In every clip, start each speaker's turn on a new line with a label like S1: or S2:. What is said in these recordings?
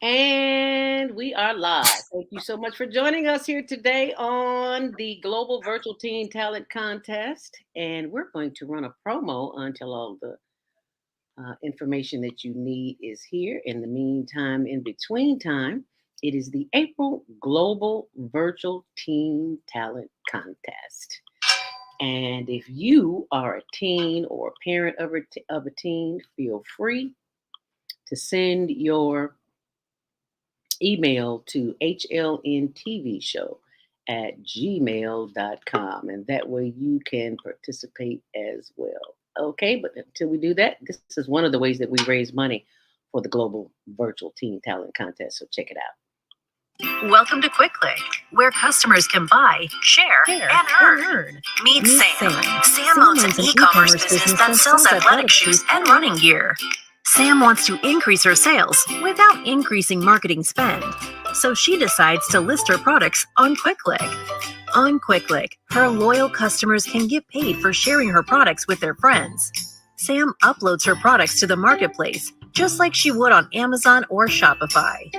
S1: And we are live. Thank you so much for joining us here today on the Global Virtual Teen Talent Contest. And we're going to run a promo until all the information that you need is here. In the meantime, in between time, it is the April Global Virtual Teen Talent Contest. And if you are a teen or a parent of a teen, feel free to send your email to hlntvshow@gmail.com. And that way you can participate as well. Okay, but until we do that, this is one of the ways that we raise money for the Global Virtual Teen Talent Contest. So check it out.
S2: Welcome to QuickClick, where customers can buy, share, and earn. Meet Sam. Sam owns an e-commerce business that sells athletic shoes and running gear. Sam wants to increase her sales without increasing marketing spend, so she decides to list her products on QuickClick. On QuickClick, her loyal customers can get paid for sharing her products with their friends. Sam uploads her products to the marketplace, just like she would on Amazon or Shopify.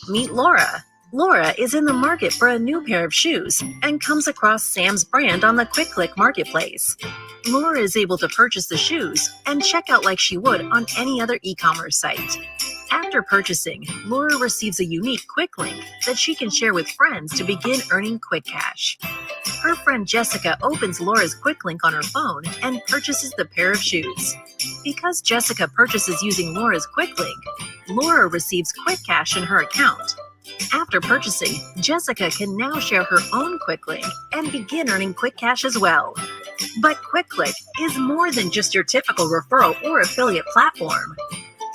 S2: Meet Laura. Laura is in the market for a new pair of shoes and comes across Sam's brand on the QuickClick marketplace. Laura is able to purchase the shoes and check out like she would on any other e-commerce site. After purchasing, Laura receives a unique quick link that she can share with friends to begin earning quick cash. Her friend Jessica opens Laura's quick link on her phone and purchases the pair of shoes. Because Jessica purchases using Laura's quick link, Laura receives quick cash in her account. After purchasing, Jessica can now share her own quick link and begin earning quick cash as well. But QuickClick is more than just your typical referral or affiliate platform.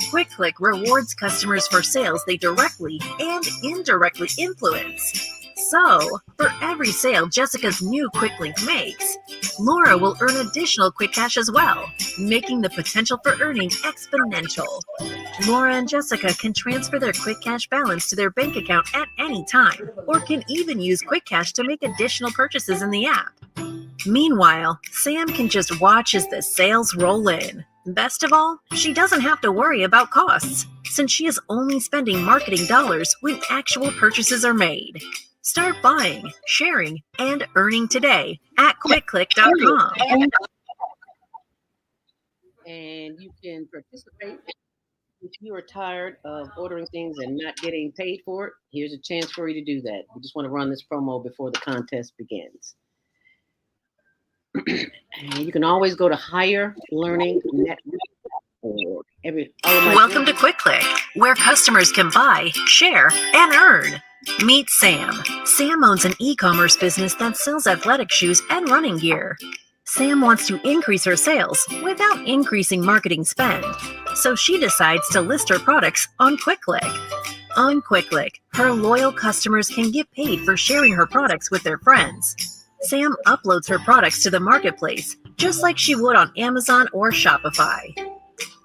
S2: QuickClick rewards customers for sales they directly and indirectly influence. So, for every sale Jessica's new quick link makes, Laura will earn additional quick cash as well, making the potential for earning exponential. Laura and Jessica can transfer their quick cash balance to their bank account at any time, or can even use quick cash to make additional purchases in the app. Meanwhile, Sam can just watch as the sales roll in. Best of all, she doesn't have to worry about costs, since she is only spending marketing dollars when actual purchases are made. Start buying, sharing, and earning today at quickclick.com.
S1: And you can participate. If you are tired of ordering things and not getting paid for it, here's a chance for you to do that. We just want to run this promo before the contest begins. And you can always go to Higher Learning Network.
S2: Welcome to QuickClick, where customers can buy, share, and earn. Meet Sam. Sam owns an e-commerce business that sells athletic shoes and running gear. Sam wants to increase her sales without increasing marketing spend, so she decides to list her products on QuickClick. On QuickClick, her loyal customers can get paid for sharing her products with their friends. Sam uploads her products to the marketplace, just like she would on Amazon or Shopify.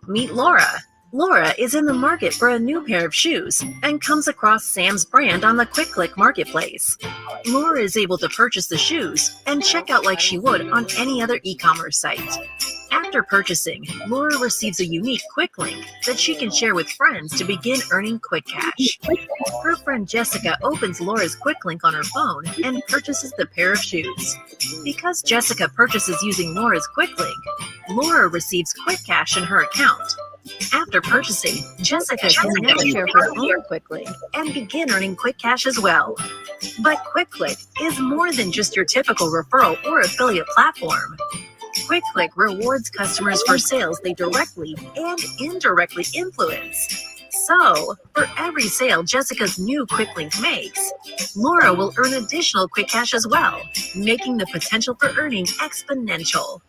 S2: Meet Laura. Laura is in the market for a new pair of shoes and comes across Sam's brand on the QuickClick marketplace. Laura is able to purchase the shoes and check out like she would on any other e-commerce site. After purchasing, Laura receives a unique quick link that she can share with friends to begin earning quick cash. Her friend Jessica opens Laura's quick link on her phone and purchases the pair of shoes. Because Jessica purchases using Laura's quick link, Laura receives quick cash in her account. After purchasing, Jessica can now share her own quick link and begin earning quick cash as well. But QuickClick is more than just your typical referral or affiliate platform. QuickClick rewards customers for sales they directly and indirectly influence. So, for every sale Jessica's new quick link makes, Laura will earn additional quick cash as well, making the potential for earning exponential.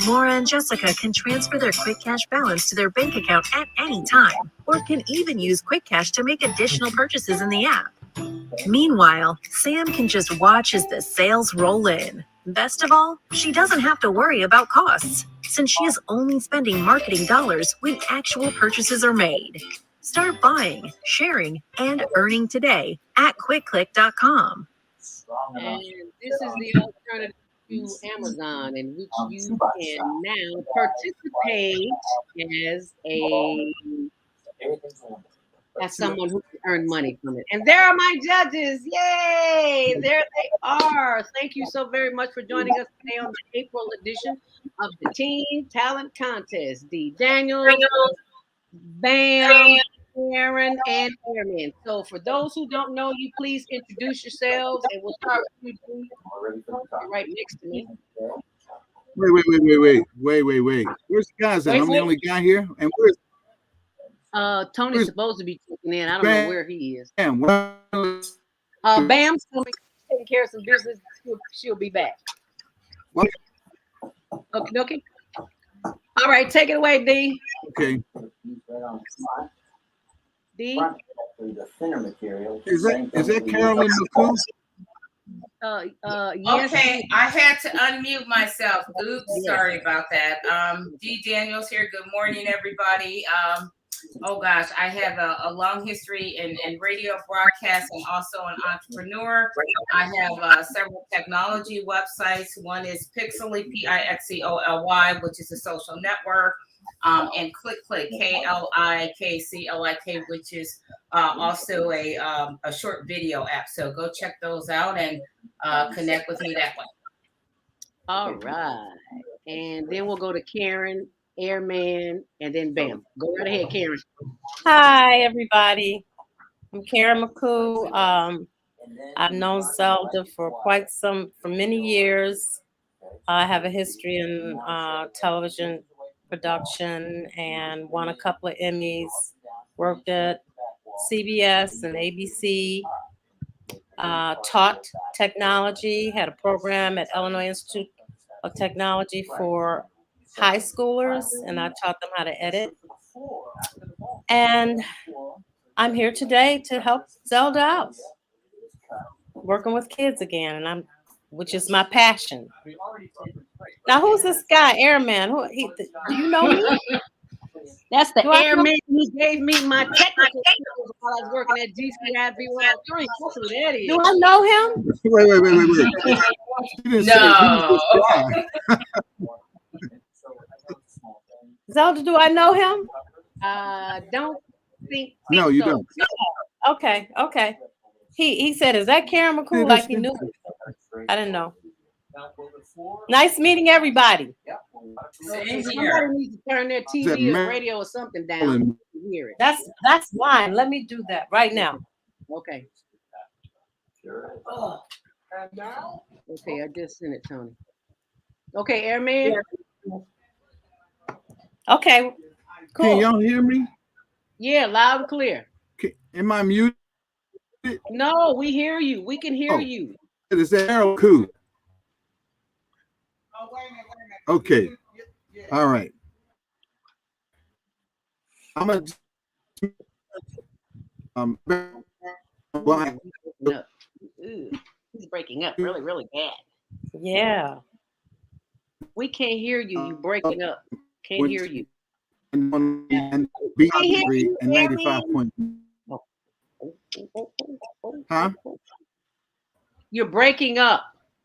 S2: Laura and Jessica can transfer their quick cash balance to their bank account at any time, or can even use quick cash to make additional purchases in the app. Meanwhile, Sam can just watch as the sales roll in. Best of all, she doesn't have to worry about costs, since she is only spending marketing dollars when actual purchases are made. Start buying, sharing, and earning today at quickclick.com.
S1: And this is the alternative to Amazon, in which you can now participate as someone who can earn money from it. And there are my judges. Yay! There they are. Thank you so very much for joining us today on the April edition of the Teen Talent Contest. D. Daniels, Bam, Aaron, and Airman. So for those who don't know you, please introduce yourselves, and we'll start with you, D. You're right next to me.
S3: Wait. Where's the guys at? I'm the only guy here. And where's
S1: Tony's supposed to be checking in. I don't know where he is.
S3: Bam?
S1: Bam's taking care of some business. She'll be back. Okay. All right, take it away, D.
S3: Okay.
S1: D.
S4: The thinner material.
S3: Is that Carolyn Mccoo?
S1: Yes.
S5: Okay, I had to unmute myself. Oops, sorry about that. D. Daniels here. Good morning, everybody. Oh gosh, I have a long history in radio broadcast and also an entrepreneur. I have several technology websites. One is Pixely, Pixely, which is a social network, and Click, KLIKCLIK, which is also a short video app. So go check those out and connect with me that way.
S1: All right, and then we'll go to Karen, Airman, and then Bam. Go right ahead, Karen.
S6: Hi, everybody. I'm Karen Mccoo. I've known Zelda for many years. I have a history in television production and won a couple of Emmys. Worked at CBS and ABC. Taught technology. Had a program at Illinois Institute of Technology for high schoolers, and I taught them how to edit. And I'm here today to help Zelda out, working with kids again, which is my passion. Now, who's this guy, Airman? Do you know him?
S1: That's the Airman who gave me my technical skills while I was working at GCI B103. That's who that is.
S6: Do I know him?
S3: Wait.
S5: No.
S6: Zelda, do I know him?
S1: Don't think
S3: No, you
S1: so.
S3: don't.
S6: Okay. He said, "Is that Karen Mccoo?" Like he knew. I didn't know. Nice meeting everybody.
S1: Somebody needs to turn their TV or radio or something down to hear it.
S6: That's fine. Let me do that right now.
S1: Okay. Okay, I just sent it, Tony. Okay, Airman.
S6: Okay, cool.
S3: Can y'all hear me?
S1: Yeah, loud and clear.
S3: Am I muted?
S1: No, we hear you. We can hear you.
S3: Is that Mccoo? Okay. All right. I'm a
S1: He's breaking up really, really bad.
S6: Yeah.
S1: We can't hear you. You breaking up. Can't hear you.
S3: And B3 and 95 point. Huh?
S1: You're breaking up.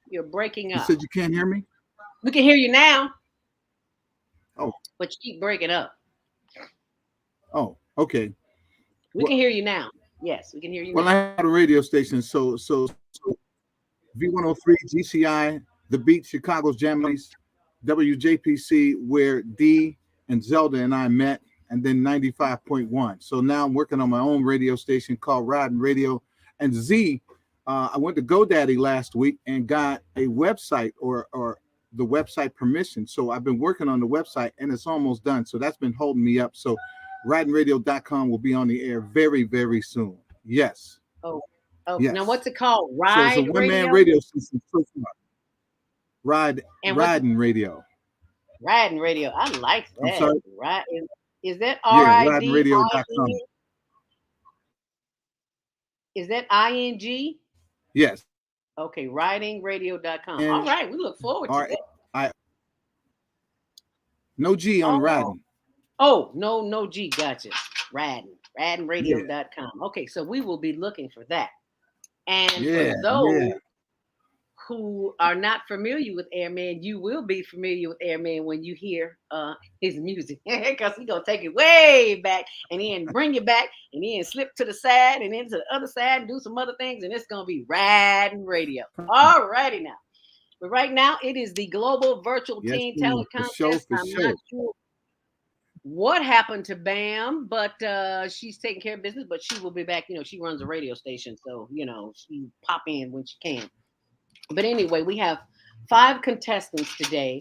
S1: You're breaking
S3: You
S1: up.
S3: said you can't hear me?
S1: We can hear you now.
S3: Oh.
S1: But you keep breaking up.
S3: Oh, okay.
S1: We can hear you now. Yes, we can hear you
S3: Well,
S1: now.
S3: I have a radio station, so V103, GCI, The Beat, Chicago's Jammies, WJPC, where D and Zelda and I met, and then 95.1. So now I'm working on my own radio station called Riding Radio. And Z, I went to GoDaddy last week and got a website or the website permission. So I've been working on the website and it's almost done. So that's been holding me up. So ridingradio.com will be on the air very, very soon. Yes.
S1: Oh,
S3: yes.
S1: Now what's it called?
S3: So it's a one-man radio station so far. Riding Radio.
S1: Riding Radio. I like that.
S3: I'm sorry?
S1: Is that
S3: Yeah,
S1: RID?
S3: ridingradio.com.
S1: Is that ING?
S3: Yes.
S1: Okay, ridingradio.com.
S3: And
S1: all right, we look forward to that.
S3: No G on riding.
S1: Oh, no G, gotcha. Ridingradio.com. Okay, so we will be looking for that. And for those who are not familiar with Airman, you will be familiar with Airman when you hear his music, because he's gonna take it way back and then bring you back and then slip to the side and then to the other side and do some other things, and it's gonna be riding radio. All righty now. But right now, it is the Global Virtual Teen Talent Contest. I'm not sure what happened to Bam, but she's taking care of business, but she will be back. You know, she runs a radio station, so, you know, she pop in when she can. But anyway, we have 5 contestants today,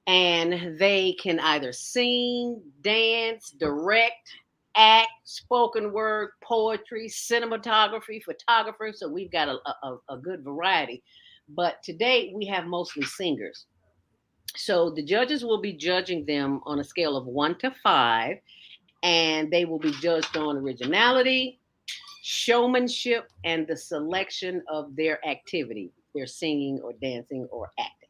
S1: and they can either sing, dance, direct, act, spoken word, poetry, cinematography, photography. So we've got a good variety. But today we have mostly singers. So the judges will be judging them on a scale of 1 to 5, and they will be judged on originality, showmanship, and the selection of their activity, their singing or dancing or acting.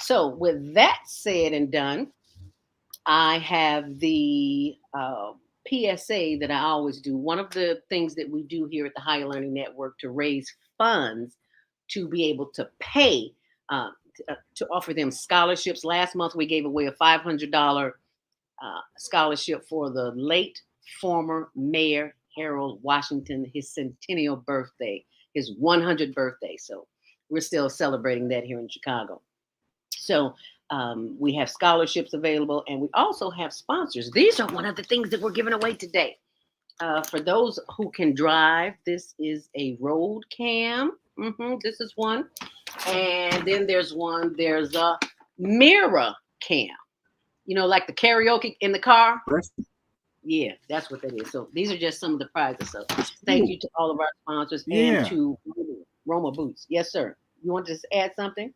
S1: So with that said and done, I have the PSA that I always do. One of the things that we do here at the Higher Learning Network to raise funds to be able to pay, to offer them scholarships. Last month, we gave away a $500 scholarship for the late former Mayor Harold Washington, his centennial birthday, his 100th birthday. So we're still celebrating that here in Chicago. So we have scholarships available, and we also have sponsors. These are one of the things that we're giving away today. For those who can drive, this is a road cam. This is one. And then there's a mirror cam. You know, like the karaoke in the car. Yeah, that's what that is. So these are just some of the prizes. So thank you to all of our sponsors and to Roma Boots. Yes, sir. You want to just add something?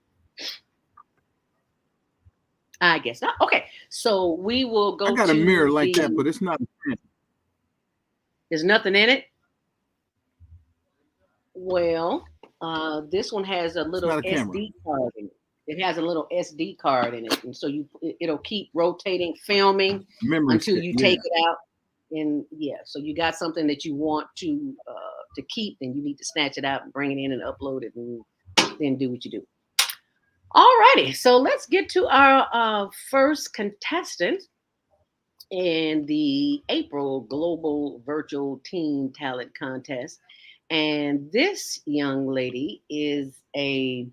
S1: I guess not. Okay, so we will go. I
S3: got a mirror like that, but it's not.
S1: There's nothing in it. Well, this one has a little SD card in it. It has a little SD card in it, and so it'll keep rotating, filming until you take it out. And so you got something that you want to keep, and you need to snatch it out and bring it in and upload it, and then do what you do. All righty, so let's get to our first contestant in the April Global Virtual Teen Talent Contest. And this young lady is a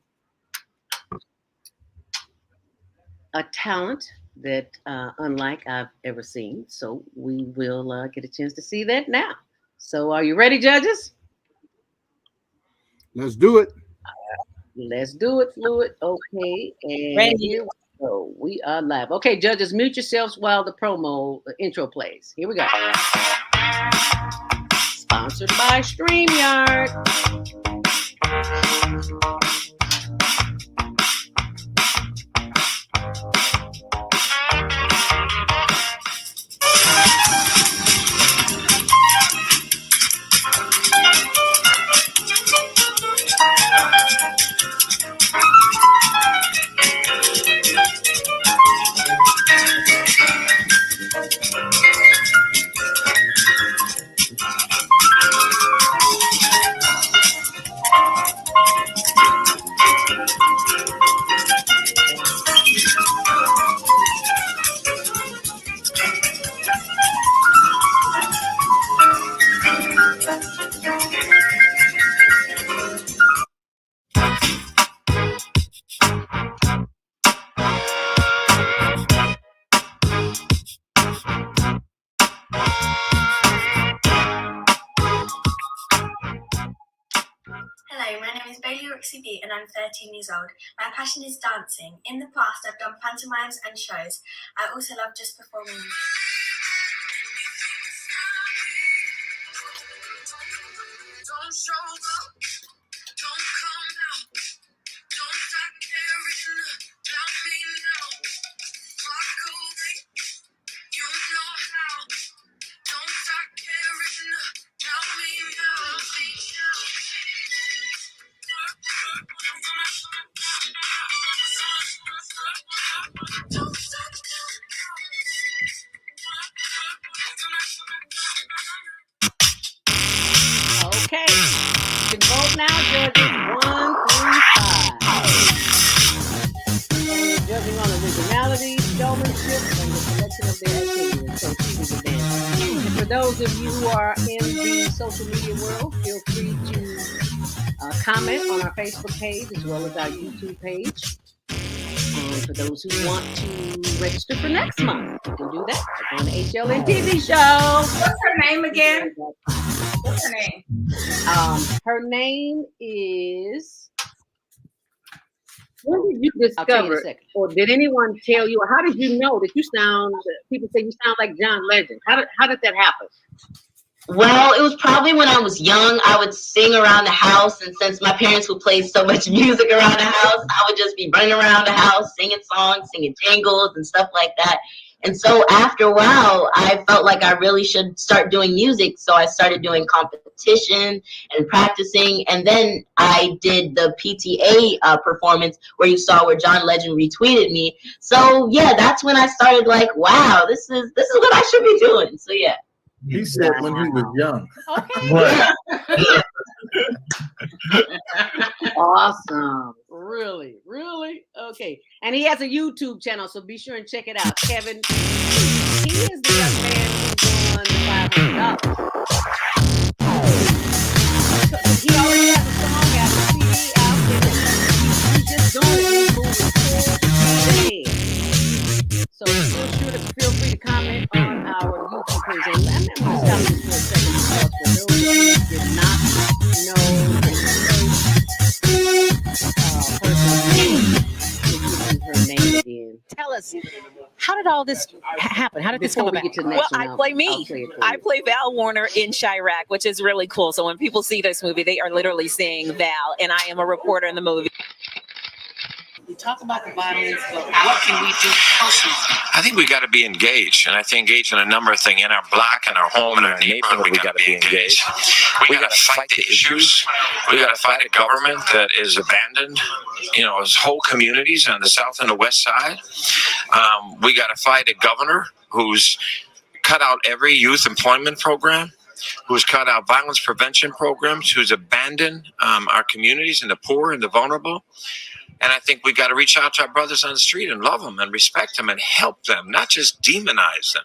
S1: talent that unlike I've ever seen. So we will get a chance to see that now. So are you ready, judges?
S3: Let's do it.
S1: Let's do it, Fluid. Okay, and
S6: Ready.
S1: Here we go. We are live. Okay, judges, mute yourselves while the intro plays. Here we go. Sponsored by StreamYard.
S7: And I'm 13 years old. My passion is dancing. In the past, I've done pantomimes and shows. I also love just performing. Don't show up, don't come out, don't start caring about me now. Walk away, you know how. Don't start caring about me now.
S1: Okay, you can vote now, judges. 1 through 5. for those of you who are in the social media world, feel free to comment on our Facebook page as well as our YouTube page. And for those who want to register for next month, you can do that on the HLN TV show.
S5: What's her name again? What's her name?
S1: Her name is.
S8: When did you discover, or did anyone tell you, or how did you know that you sound? People say you sound like John Legend. How did that happen?
S9: Well, it was probably when I was young. I would sing around the house, and since my parents would play so much music around the house, I would just be running around the house, singing songs, singing jingles and stuff like that. And so after a while, I felt like I really should start doing music. So I started doing competition and practicing. And then I did the PTA performance where you saw where John Legend retweeted me. So yeah, that's when I started like, wow, this is what I should be doing. So yeah.
S3: He said when he was young.
S1: Okay. Awesome. Really? Okay. And he has a YouTube channel, so be sure and check it out. Kevin, he is the young man who won $500. He already has a song out, a CD out there. He's just doing it. He's moving ahead. So feel free to comment on our YouTube page. And I'm going to stop this for a second because for those who did not know her name again. Tell us, how did all this happen? How did this come about?
S10: Well, I play Val Warner in Chirac, which is really cool. So when people see this movie, they are literally seeing Val, and I am a reporter in the movie.
S1: We talk about the violence, but what can we do personally?
S11: I think we got to be engaged, and I think engaged in a number of things in our block, in our home, in our neighborhood. We got to be engaged. We got to fight the issues. We got to fight a government that is abandoned, as whole communities on the south and the west side. We got to fight a governor who's cut out every youth employment program, who's cut out violence prevention programs, who's abandoned our communities and the poor and the vulnerable. And I think we got to reach out to our brothers on the street and love them and respect them and help them, not just demonize them.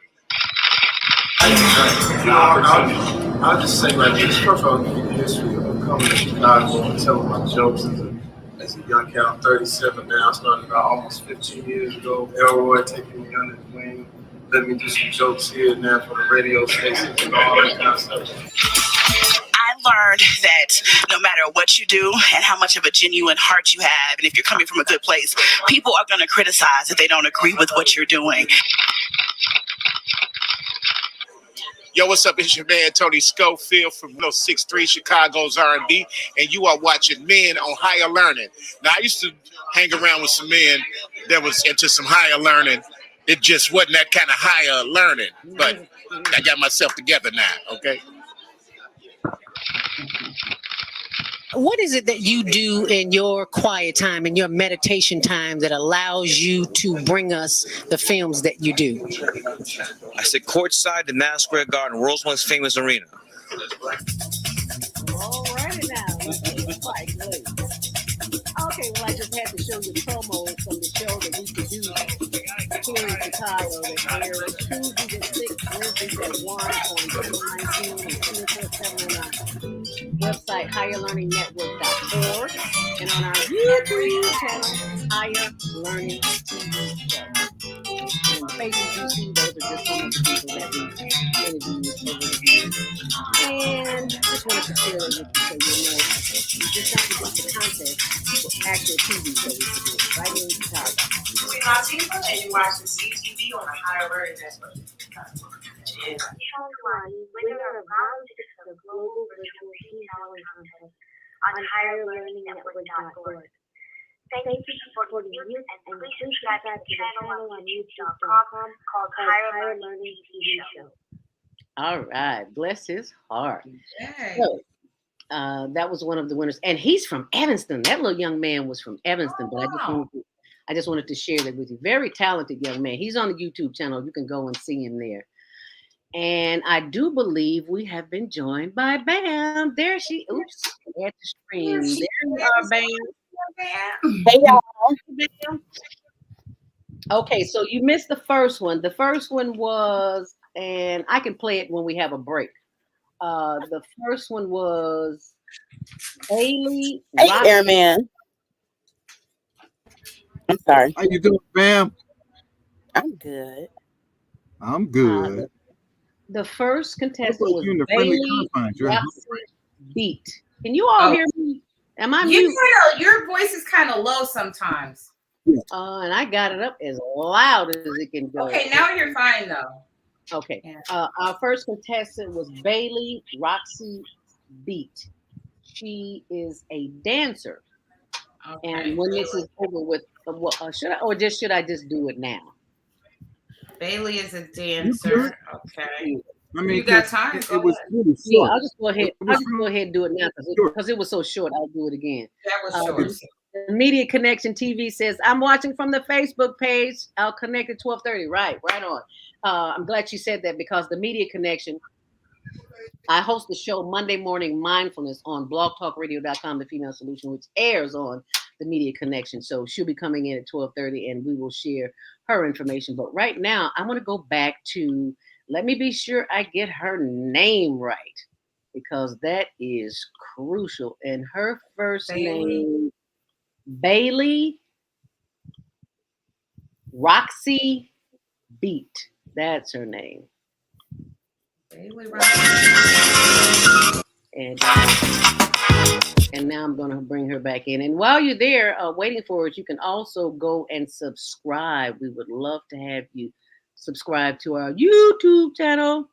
S12: I'll just say like this. First of all, the history of coming to Chicago and telling my jokes as a young cat. I'm 37 now. I started about almost 15 years ago. Elroy taking me under his wing, let me do some jokes here and there for the radio stations and all that kind of stuff.
S13: I learned that no matter what you do and how much of a genuine heart you have, and if you're coming from a good place, people are going to criticize if they don't agree with what you're doing.
S14: Yo, what's up? It's your man, Tony Schofield from 106.3 Chicago's R&B, and you are watching Men on Higher Learning. Now, I used to hang around with some men that was into some higher learning. It just wasn't that kind of higher learning, but I got myself together now, okay?
S1: What is it that you do in your quiet time, in your meditation time, that allows you to bring us the films that you do?
S15: I sit courtside in Madison Square Garden, world's most famous arena.
S1: All right now. Okay, well, I just had to show you promo from the show that we produce here in Chicago. That airs Tuesdays at 6, Wednesdays at 1 on Channel 19 and 24/7 on our website, higherlearningnetwork.org, and on our YouTube channel, Higher Learning TV Show. And the faces you see, those are just some of the people that we interviewed over the years. And just wanted to share it with you so you know, you just not to get the contest, actual TV shows to do right here in Chicago.
S13: We're Latifah, and you're watching CTV on the Higher Learning Network.
S7: Winner of round 6 of the Global Virtual Teen Talent Contest on higherlearningnetwork.org. Thank you for supporting youth, and please subscribe to the channel on youtube.com called Higher Learning TV Show.
S1: All right, bless his heart.
S5: Yay.
S1: So, that was one of the winners, and he's from Evanston. That little young man was from Evanston, but I just wanted to share that with you. Very talented young man. He's on the YouTube channel. You can go and see him there. And I do believe we have been joined by Bam. There she. Oops, I had to scream. There you are, Bam.
S16: Hey y'all.
S1: Bam. Okay, so you missed the first one. The first one was and I can play it when we have a break. The first one was Bailey.
S16: Hey, Airman. I'm sorry.
S3: How you doing, fam?
S16: I'm good.
S3: I'm good.
S1: The first contestant was
S3: you in the friendly
S1: Bailey
S3: confines, right?
S1: Roxy Beat. Can you all hear me? Am I mute?
S5: Your voice is kind of low sometimes.
S1: And I got it up as loud as it can go.
S5: Okay, now you're fine though.
S1: Okay. Our first contestant was Bailey Roxy Beat. She is a dancer.
S5: Okay.
S1: And when this is over with, should I just do it now?
S5: Bailey is a dancer. Okay.
S3: I mean,
S5: you got time.
S3: It was really short.
S1: Yeah, I'll just go ahead. I'll just go ahead and do it now because it was so short. I'll do it again.
S5: That was short.
S1: The Media Connection TV says, I'm watching from the Facebook page. I'll connect at 12:30. Right on. I'm glad you said that because the Media Connection, I host the show Monday Morning Mindfulness on blogtalkradio.com, The Female Solution, which airs on the Media Connection. So she'll be coming in at 12:30 and we will share her information. But right now, I want to go back to, let me be sure I get her name right because that is crucial. And her first name, Bailey Roxy Beat. That's her name.
S5: Bailey
S1: And now I'm going to bring her back in. And while you're there waiting for us, you can also go and subscribe. We would love to have you subscribe to our YouTube channel,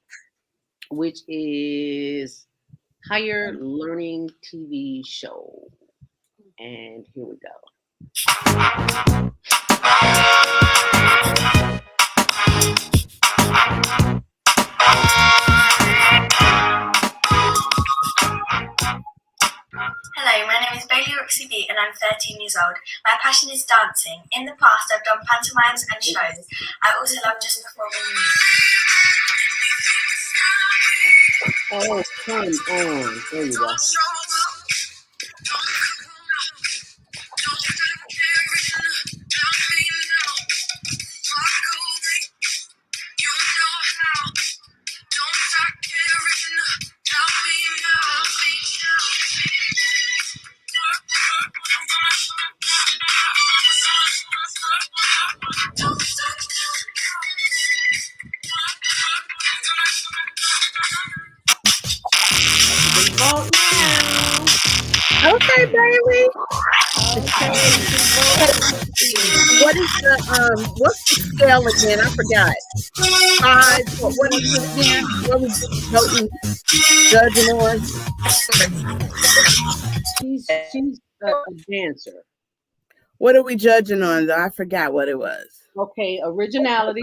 S1: which is Higher Learning TV Show. And here we go.
S17: Hello, my name is Bailey Roxy Beat and I'm 13 years old. My passion is dancing. In the past, I've done pantomimes and shows. I also love just performing music.
S1: Oh, come on. There you go.
S8: Okay, Bailey. What is what's the scale again? I forgot. 5. What is it again? What was voting judging on?
S1: She's a dancer.
S16: What are we judging on? Though I forgot what it was.
S1: Okay, originality,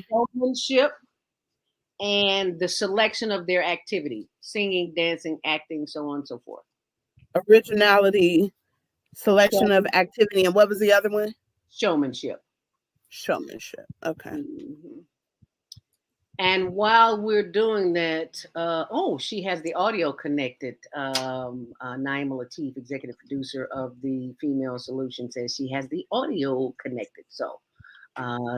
S1: showmanship, and the selection of their activity: singing, dancing, acting, so on and so forth.
S16: Originality, selection of activity, and what was the other one?
S1: Showmanship.
S16: Okay.
S1: Mm-hmm. And while we're doing that, she has the audio connected. Naima Latif, executive producer of the Female Solution, says she has the audio connected. So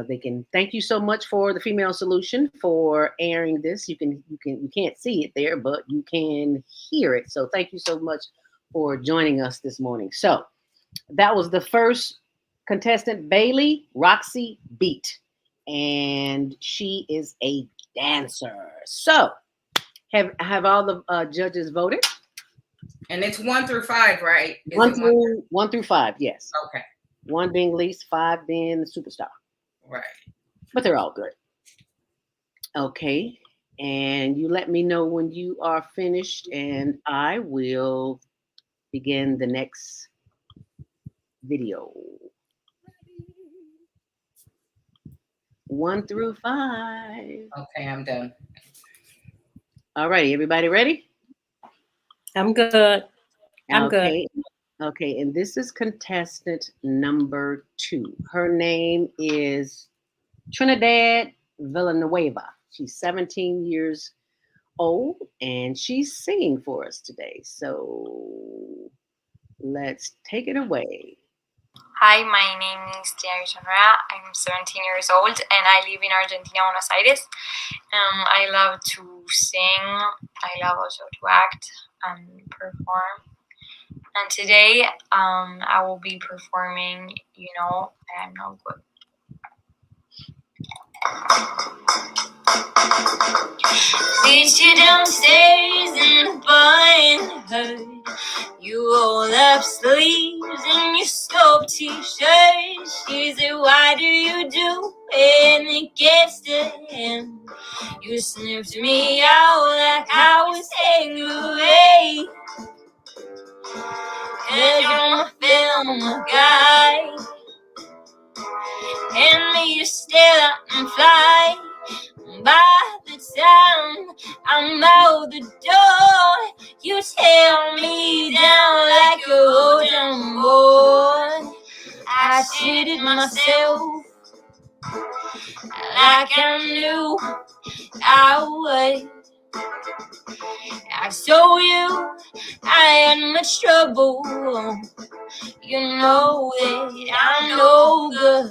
S1: they can thank you so much for the Female Solution for airing this. You can't see it there, but you can hear it. So thank you so much for joining us this morning. So that was the first contestant, Bailey Roxy Beat. And she is a dancer. So, have all the judges voted?
S5: And it's 1 through 5, right?
S1: One through 5, yes.
S5: Okay.
S1: 1 being least, 5 being the superstar.
S5: Right.
S1: But they're all good. Okay. And you let me know when you are finished, and I will begin the next video. 1 through 5.
S5: Okay, I'm done.
S1: All righty, everybody ready?
S6: I'm good. I'm good.
S1: Okay, and this is contestant number 2. Her name is Trinidad Villanueva. She's 17 years old, and she's singing for us today. So let's take it away.
S18: Hi, my name is Trinidad Villanueva. I'm 17 years old and I live in Argentina, Buenos Aires. I love to sing. I love also to act and perform. And today, I will be performing, You Know That I'm No Good. Meet you downstairs in the barn hood. You roll up sleeves in your scope t-shirt. She said, why do you do it against him? You sniffed me out like I was angry. Cause you're my film guy. And you still and fly. By the time I'm out the door, you tear me down like a ocean boy. I shitted myself like I knew I would. I told you I had much trouble. You know that I'm no good.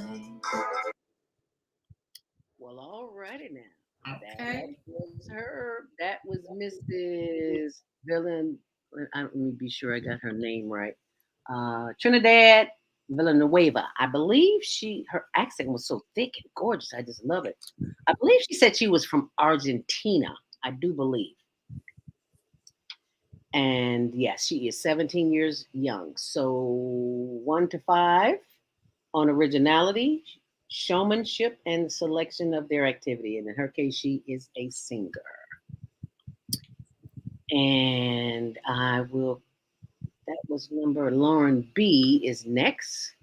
S1: Well, all righty now.
S5: Okay.
S1: That was her. That was Mrs. Villan. Let me be sure I got her name right. Trinidad Villanueva. I believe her accent was so thick and gorgeous. I just love it. I believe she said she was from Argentina. I do believe. And yes, she is 17 years young. So 1 to 5 on originality, showmanship, and selection of their activity. And in her case, she is a singer. And that was number Lauren B is next.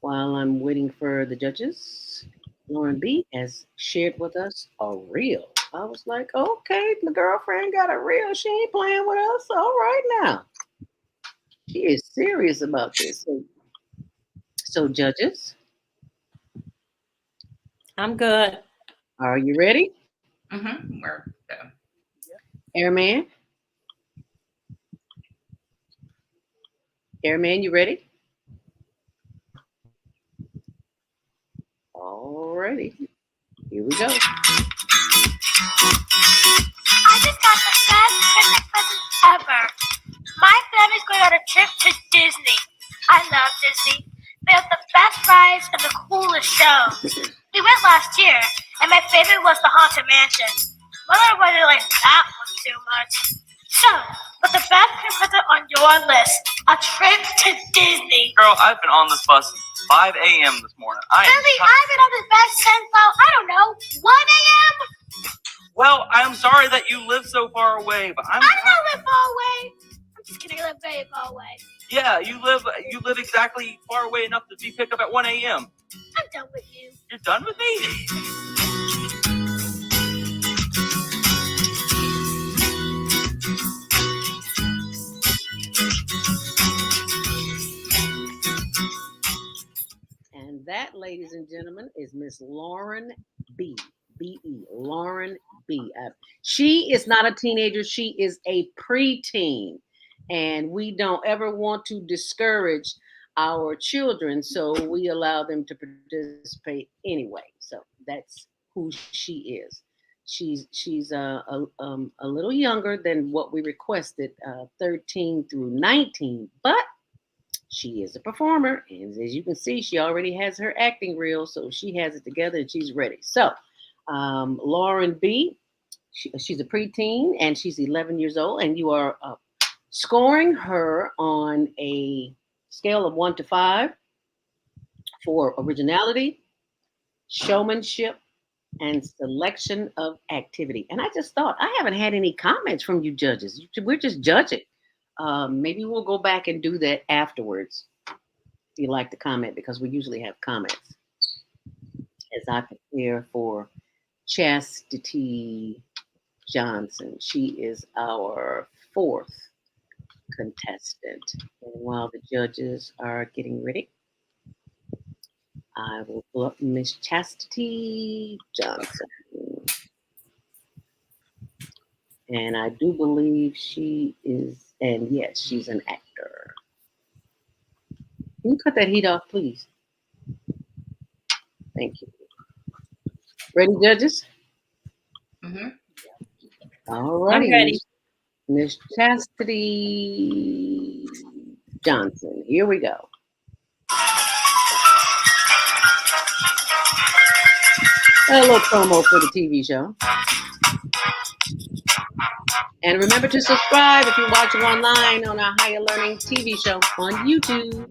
S1: While I'm waiting for the judges, Lauren B has shared with us a reel. I was like, okay, my girlfriend got a reel. She ain't playing with us. All right now. She is serious about this. So judges.
S6: I'm good.
S1: Are you ready?
S5: Mm-hmm. We're good.
S1: Airman? Airman, you ready? Alrighty. Here we go.
S7: I just got the best Christmas present ever. My family's going on a trip to Disney. I love Disney. They have the best rides and the coolest shows. We went last year, and my favorite was the Haunted Mansion. Mother wasn't like that one too much. So, what's the best Christmas present on your list? A trip to Disney.
S19: Girl, I've been on this bus since 5 a.m. this morning.
S7: Really, I've been on this bus since, I don't know, 1 a.m.?
S19: Well, I'm sorry that you live so far away, but
S7: I don't live far away. I'm just kidding, I live very far away.
S19: Yeah, you live exactly far away enough to be picked up at 1 a.m.
S7: I'm done with you.
S19: You're done with me?
S1: And that, ladies and gentlemen, is Miss Lauren B. B-E. Lauren B. She is not a teenager. She is a preteen. And we don't ever want to discourage our children, so we allow them to participate anyway. So that's who she is. She's a little younger than what we requested, 13 through 19, but she is a performer, and as you can see, she already has her acting reel, so she has it together and she's ready. So, Lauren B, she's a preteen and she's 11 years old, and you are scoring her on a scale of 1 to 5 for originality, showmanship, and selection of activity. And I just thought, I haven't had any comments from you judges. We're just judging. Maybe we'll go back and do that afterwards if you like to comment, because we usually have comments as I prepare for Chastity Johnson. She is our 4th contestant. And while the judges are getting ready, I will pull up Miss Chastity Johnson. And I do believe she is, and yes, she's an actor. Can you cut that heat off, please? Thank you. Ready, judges?
S5: Mm-hmm.
S1: All righty.
S6: I'm ready.
S1: Miss Chastity Johnson. Here we go. A little promo for the TV show. And remember to subscribe if you're watching online on our Higher Learning TV show on YouTube.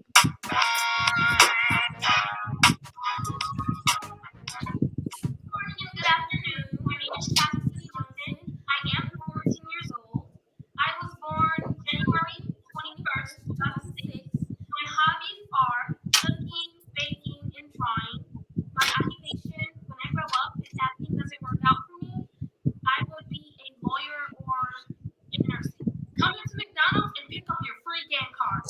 S17: Good afternoon. My name is Chastity Johnson. I am 14 years old. I was born January 21st, 2006. My hobbies are cooking, baking, and drawing. My occupation when I grow up, if acting doesn't work out for me, I would be a lawyer or in nursing. Come into McDonald's and pick up your free game card.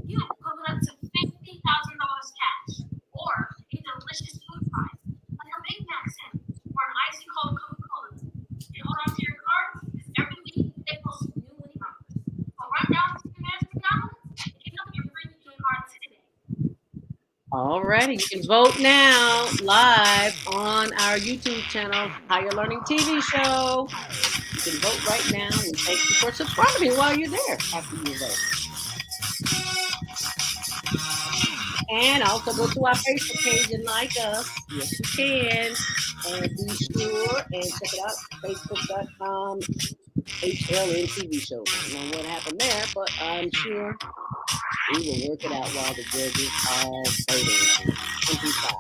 S17: You could win up to $50,000 cash or a delicious food prize like a Big Mac sandwich or an icy cold Coca-Cola. And hold on to your cards because every week they post new winning numbers. So run down to your nearest McDonald's and pick up your free game card today.
S1: All righty. You can vote now live on our YouTube channel, Higher Learning TV show. You can vote right now. And thank you for subscribing while you're there after you vote. And also go to our Facebook page and like us. Yes, you can. And be sure and check it out, facebook.com HLN TV show. I don't know what happened there, but I'm sure we will work it out while the judges are voting. 25.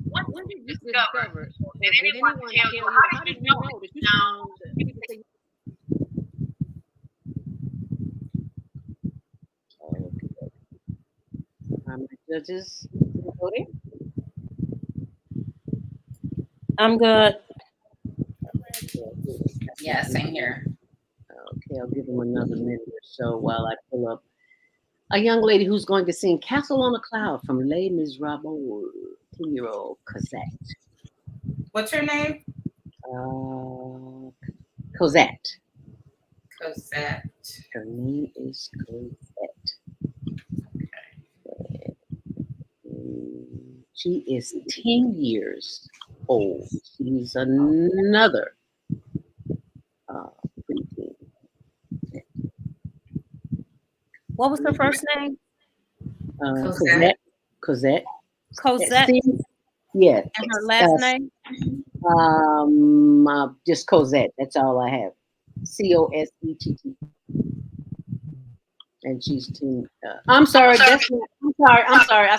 S17: What
S1: When did you
S17: discover?
S1: discover?
S17: Did anyone tell you how did you know that you sound?
S1: Judges voting?
S6: I'm good.
S5: Yeah, same here.
S1: Okay, I'll give them another minute or so while I pull up a young lady who's going to sing Castle on a Cloud from Les Miserables, 10-year-old Cosette.
S5: What's her name?
S1: Cosette.
S5: Cosette.
S1: Her name is Cosette. She is 10 years old. She's another preteen.
S6: What was her first name?
S1: Cosette. Cosette.
S6: Cosette.
S1: Yeah.
S6: And her last name?
S1: Just Cosette. That's all I have. Cosett. And she's 10. I'm sorry. I'm sorry. I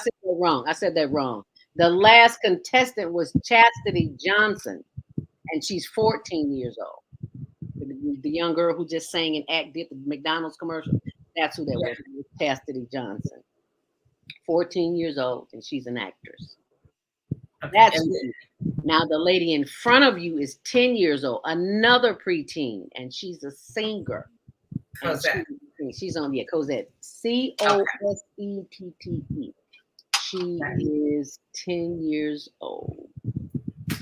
S1: said that wrong. The last contestant was Chastity Johnson, and she's 14 years old. The young girl who just sang and did the McDonald's commercial. That's who that was. Chastity Johnson. 14 years old, and she's an actress. That's now the lady in front of you is 10 years old, another preteen, and she's a singer.
S5: Cosette.
S1: She's on Cosette. Cosette. She is 10 years old.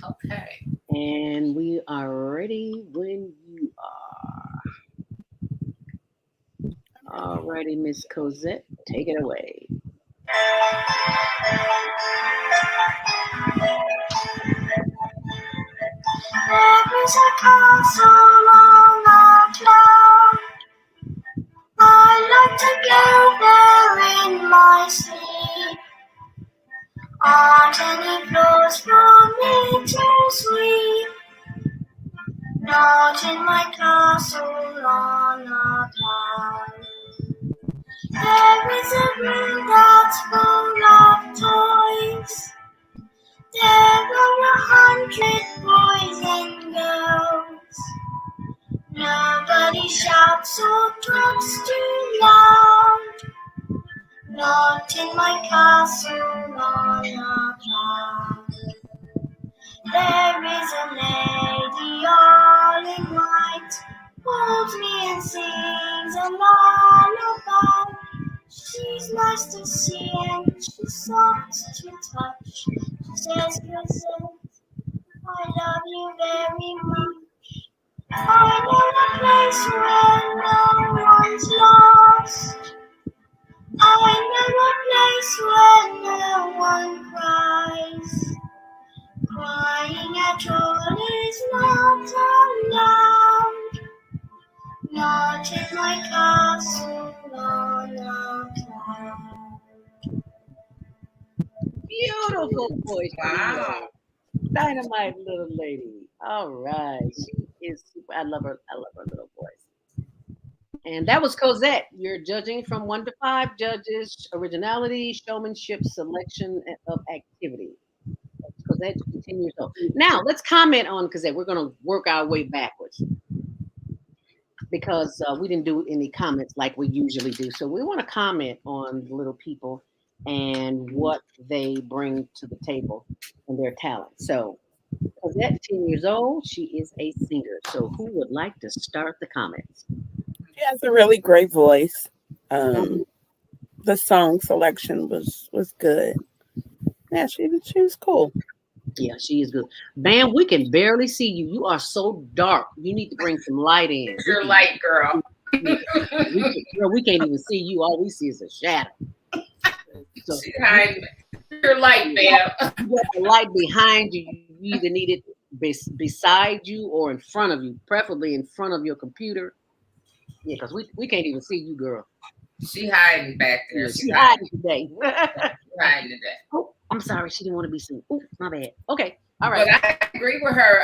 S5: Okay.
S1: And we are ready when you are. All righty, Miss Cosette, take it away.
S17: There is a castle on a cloud. I like to go there in my sleep. Aren't any floors for me to sweep? Not in my castle on a cloud. There is a room that's full of toys. There are 100 boys and girls. Nobody shouts or talks too loud. Not in my castle on a cloud. There is a lady all in white, holds me and sings a lullaby. She's nice to see and she's soft to touch. She says, Cosette, I love you very much.
S18: I know a place where no one's lost. I know a place where no one cries. Crying at all is not allowed. Not in my castle on a cloud.
S1: Beautiful voice.
S5: Wow.
S1: Dynamite little lady. All right. She is super. I love her. I love her little voice. And that was Cosette. You're judging from 1 to 5 judges, originality, showmanship, selection of activity. Cosette continues on. Now let's comment on Cosette. We're going to work our way backwards because we didn't do any comments like we usually do. So we want to comment on the little people and what they bring to the table and their talent. So Cosette, 10 years old, she is a singer. So who would like to start the comments?
S16: She has a really great voice. The song selection was good. Yeah, she was cool.
S1: Yeah, she is good. Bam, we can barely see you. You are so dark. You need to bring some light in.
S5: You're light, girl.
S1: We can't even see you. All we see is a shadow. So,
S5: you're light, Bam.
S1: You got the light behind you. You either need it beside you or in front of you, preferably in front of your computer. Yeah, because we can't even see you, girl.
S5: She hiding back there.
S1: Yeah, she hiding today.
S5: Hiding today.
S1: Oh, I'm sorry. She didn't want to be seen. Oh, my bad. Okay. All right.
S5: But I agree with her.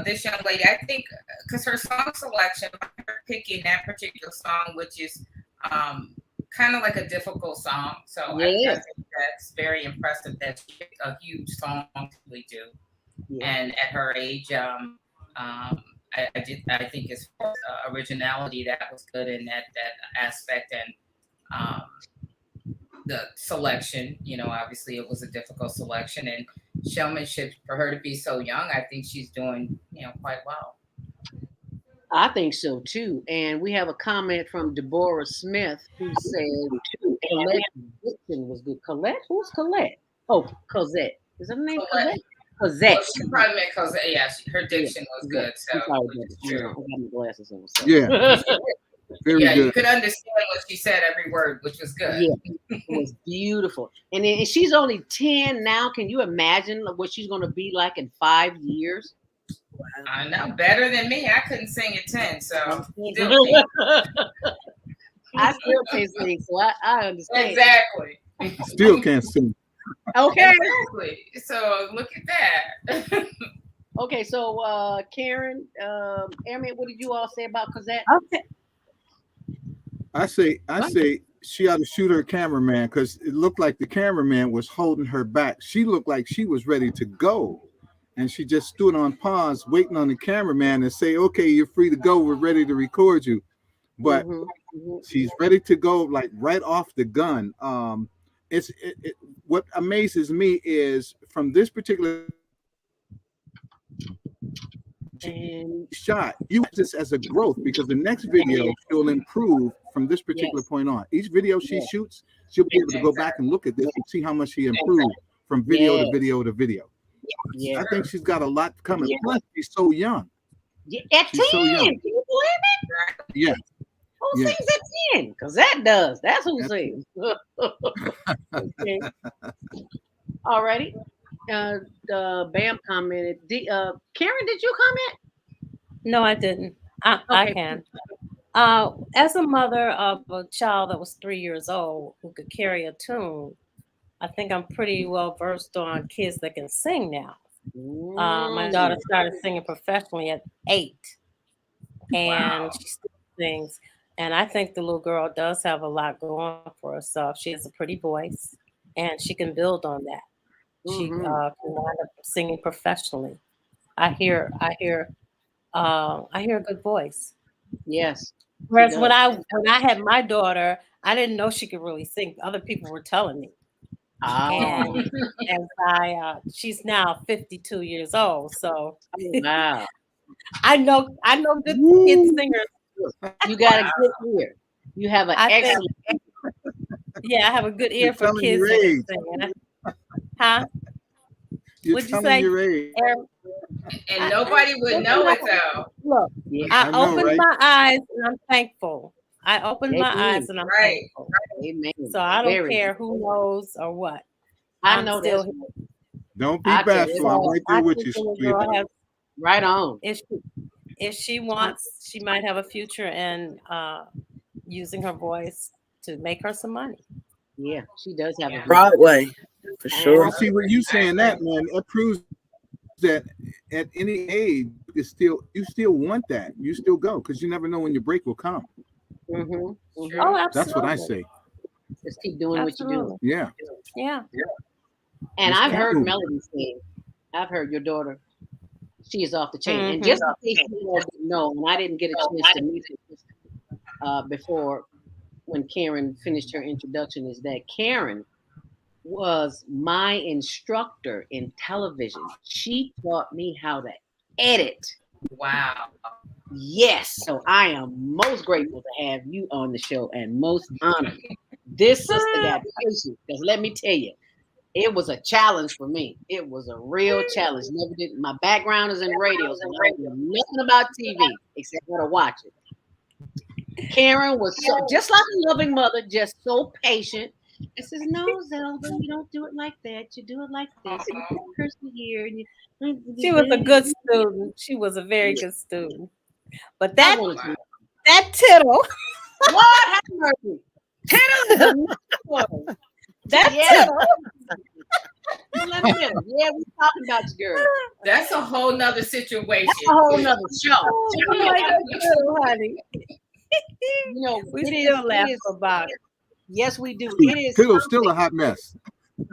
S5: This young lady, I think, because her song selection, her picking that particular song, which is kind of like a difficult song. So I think that's very impressive that she picked a huge song to really do. Yeah. And at her age, I think it's originality that was good in that aspect, and the selection. You know, obviously it was a difficult selection, and showmanship for her to be so young. I think she's doing quite well.
S1: I think so too. And we have a comment from Deborah Smith who said Colette diction was good. Colette? Who's Colette? Oh, Cosette. Is her name Colette? Cosette.
S5: Well, she probably meant Cosette. Yeah, her diction was good. So
S1: I got my glasses on. So.
S3: Yeah. Very
S5: good.
S3: You
S5: could understand what she said, every word, which was good.
S1: Yeah, it was beautiful. And then she's only 10 now. Can you imagine what she's going to be like in 5 years?
S5: I know, better than me. I couldn't sing at 10, so
S1: I still can't sing, so I understand.
S5: Exactly.
S3: Still can't sing.
S1: Okay.
S5: Exactly. So look at that.
S1: Okay, so Karen, Amy, what did you all say about Cosette?
S16: Okay.
S3: I say she ought to shoot her cameraman, because it looked like the cameraman was holding her back. She looked like she was ready to go. And she just stood on pause, waiting on the cameraman to say, okay, you're free to go. We're ready to record you. But she's ready to go, like right off the gun. What amazes me is from this particular shot, you use this as a growth, because the next video she'll improve from this particular point on. Each video she shoots, she'll be able to go back and look at this and see how much she improved from video to video to video. Yeah. I think she's got a lot coming. Yeah. Plus, she's so young.
S1: Yeah. At 10, so can you believe it?
S3: Yeah.
S1: Who sings at 10? Because that does. That's who sings. Okay. All righty. Bam commented. Karen, did you comment?
S6: No, I didn't. I can. As a mother of a child that was 3 years old who could carry a tune, I think I'm pretty well versed on kids that can sing now. My daughter started singing professionally at 8, and she still sings. And I think the little girl does have a lot going for herself. She has a pretty voice, and she can build on that. She can wind up singing professionally. I hear a good voice.
S1: Yes.
S6: Whereas when I had my daughter, I didn't know she could really sing. Other people were telling me. And she's now 52 years old. So
S1: wow.
S6: I know good kid singers.
S1: You got a good ear. You have an excellent
S6: Yeah, I have a good ear for kids that can sing. Huh?
S3: What'd you say?
S5: And nobody would know it though.
S6: Look, I opened my eyes and I'm thankful. I opened my eyes and I'm thankful.
S1: Amen.
S6: So I don't care who knows or what.
S1: I
S6: I'm
S1: know
S6: still
S1: that's
S6: here.
S3: Don't be bashful. I'm right there with you. Sweetheart.
S1: Right on.
S6: If she wants, she might have a future in using her voice to make her some money.
S1: Yeah, she does have a
S16: Broadway, for sure.
S3: See what you saying that, man, that proves that at any age you still want that. You still go because you never know when your break will come.
S1: Mm-hmm. Mm-hmm.
S6: Oh, absolutely.
S3: That's what I say.
S1: Just keep doing what you do.
S3: Yeah.
S6: Yeah.
S1: And
S3: Just
S1: I've
S3: keep
S1: heard
S3: moving.
S1: Melody sing. I've heard your daughter. She is off the chain.
S6: Mm-hmm.
S1: And just in case you guys didn't know, and I didn't get a chance to meet her before when Karen finished her introduction, is that Karen was my instructor in television. She taught me how to edit.
S5: Wow.
S1: Yes. So I am most grateful to have you on the show and most honored. This sister got patience, because let me tell you, it was a challenge for me. It was a real challenge. Never did. My background is in radio, so I know nothing about TV except how to watch it. Karen was so, just like a loving mother, just so patient. It says, "No, Zelda, you don't do it like that. You do it like this. You put the cursor here." And
S6: She was a good student. She was a very good student. But that tittle.
S1: What happened? Tittle.
S6: That
S1: tittle. Let me know. Yeah, we talking about you, girl.
S5: That's a whole nother situation.
S1: That's a whole nother show.
S6: Honey.
S1: You know,
S6: we still laugh about it.
S1: Yes, we do. It is
S3: Tittle's still a hot mess.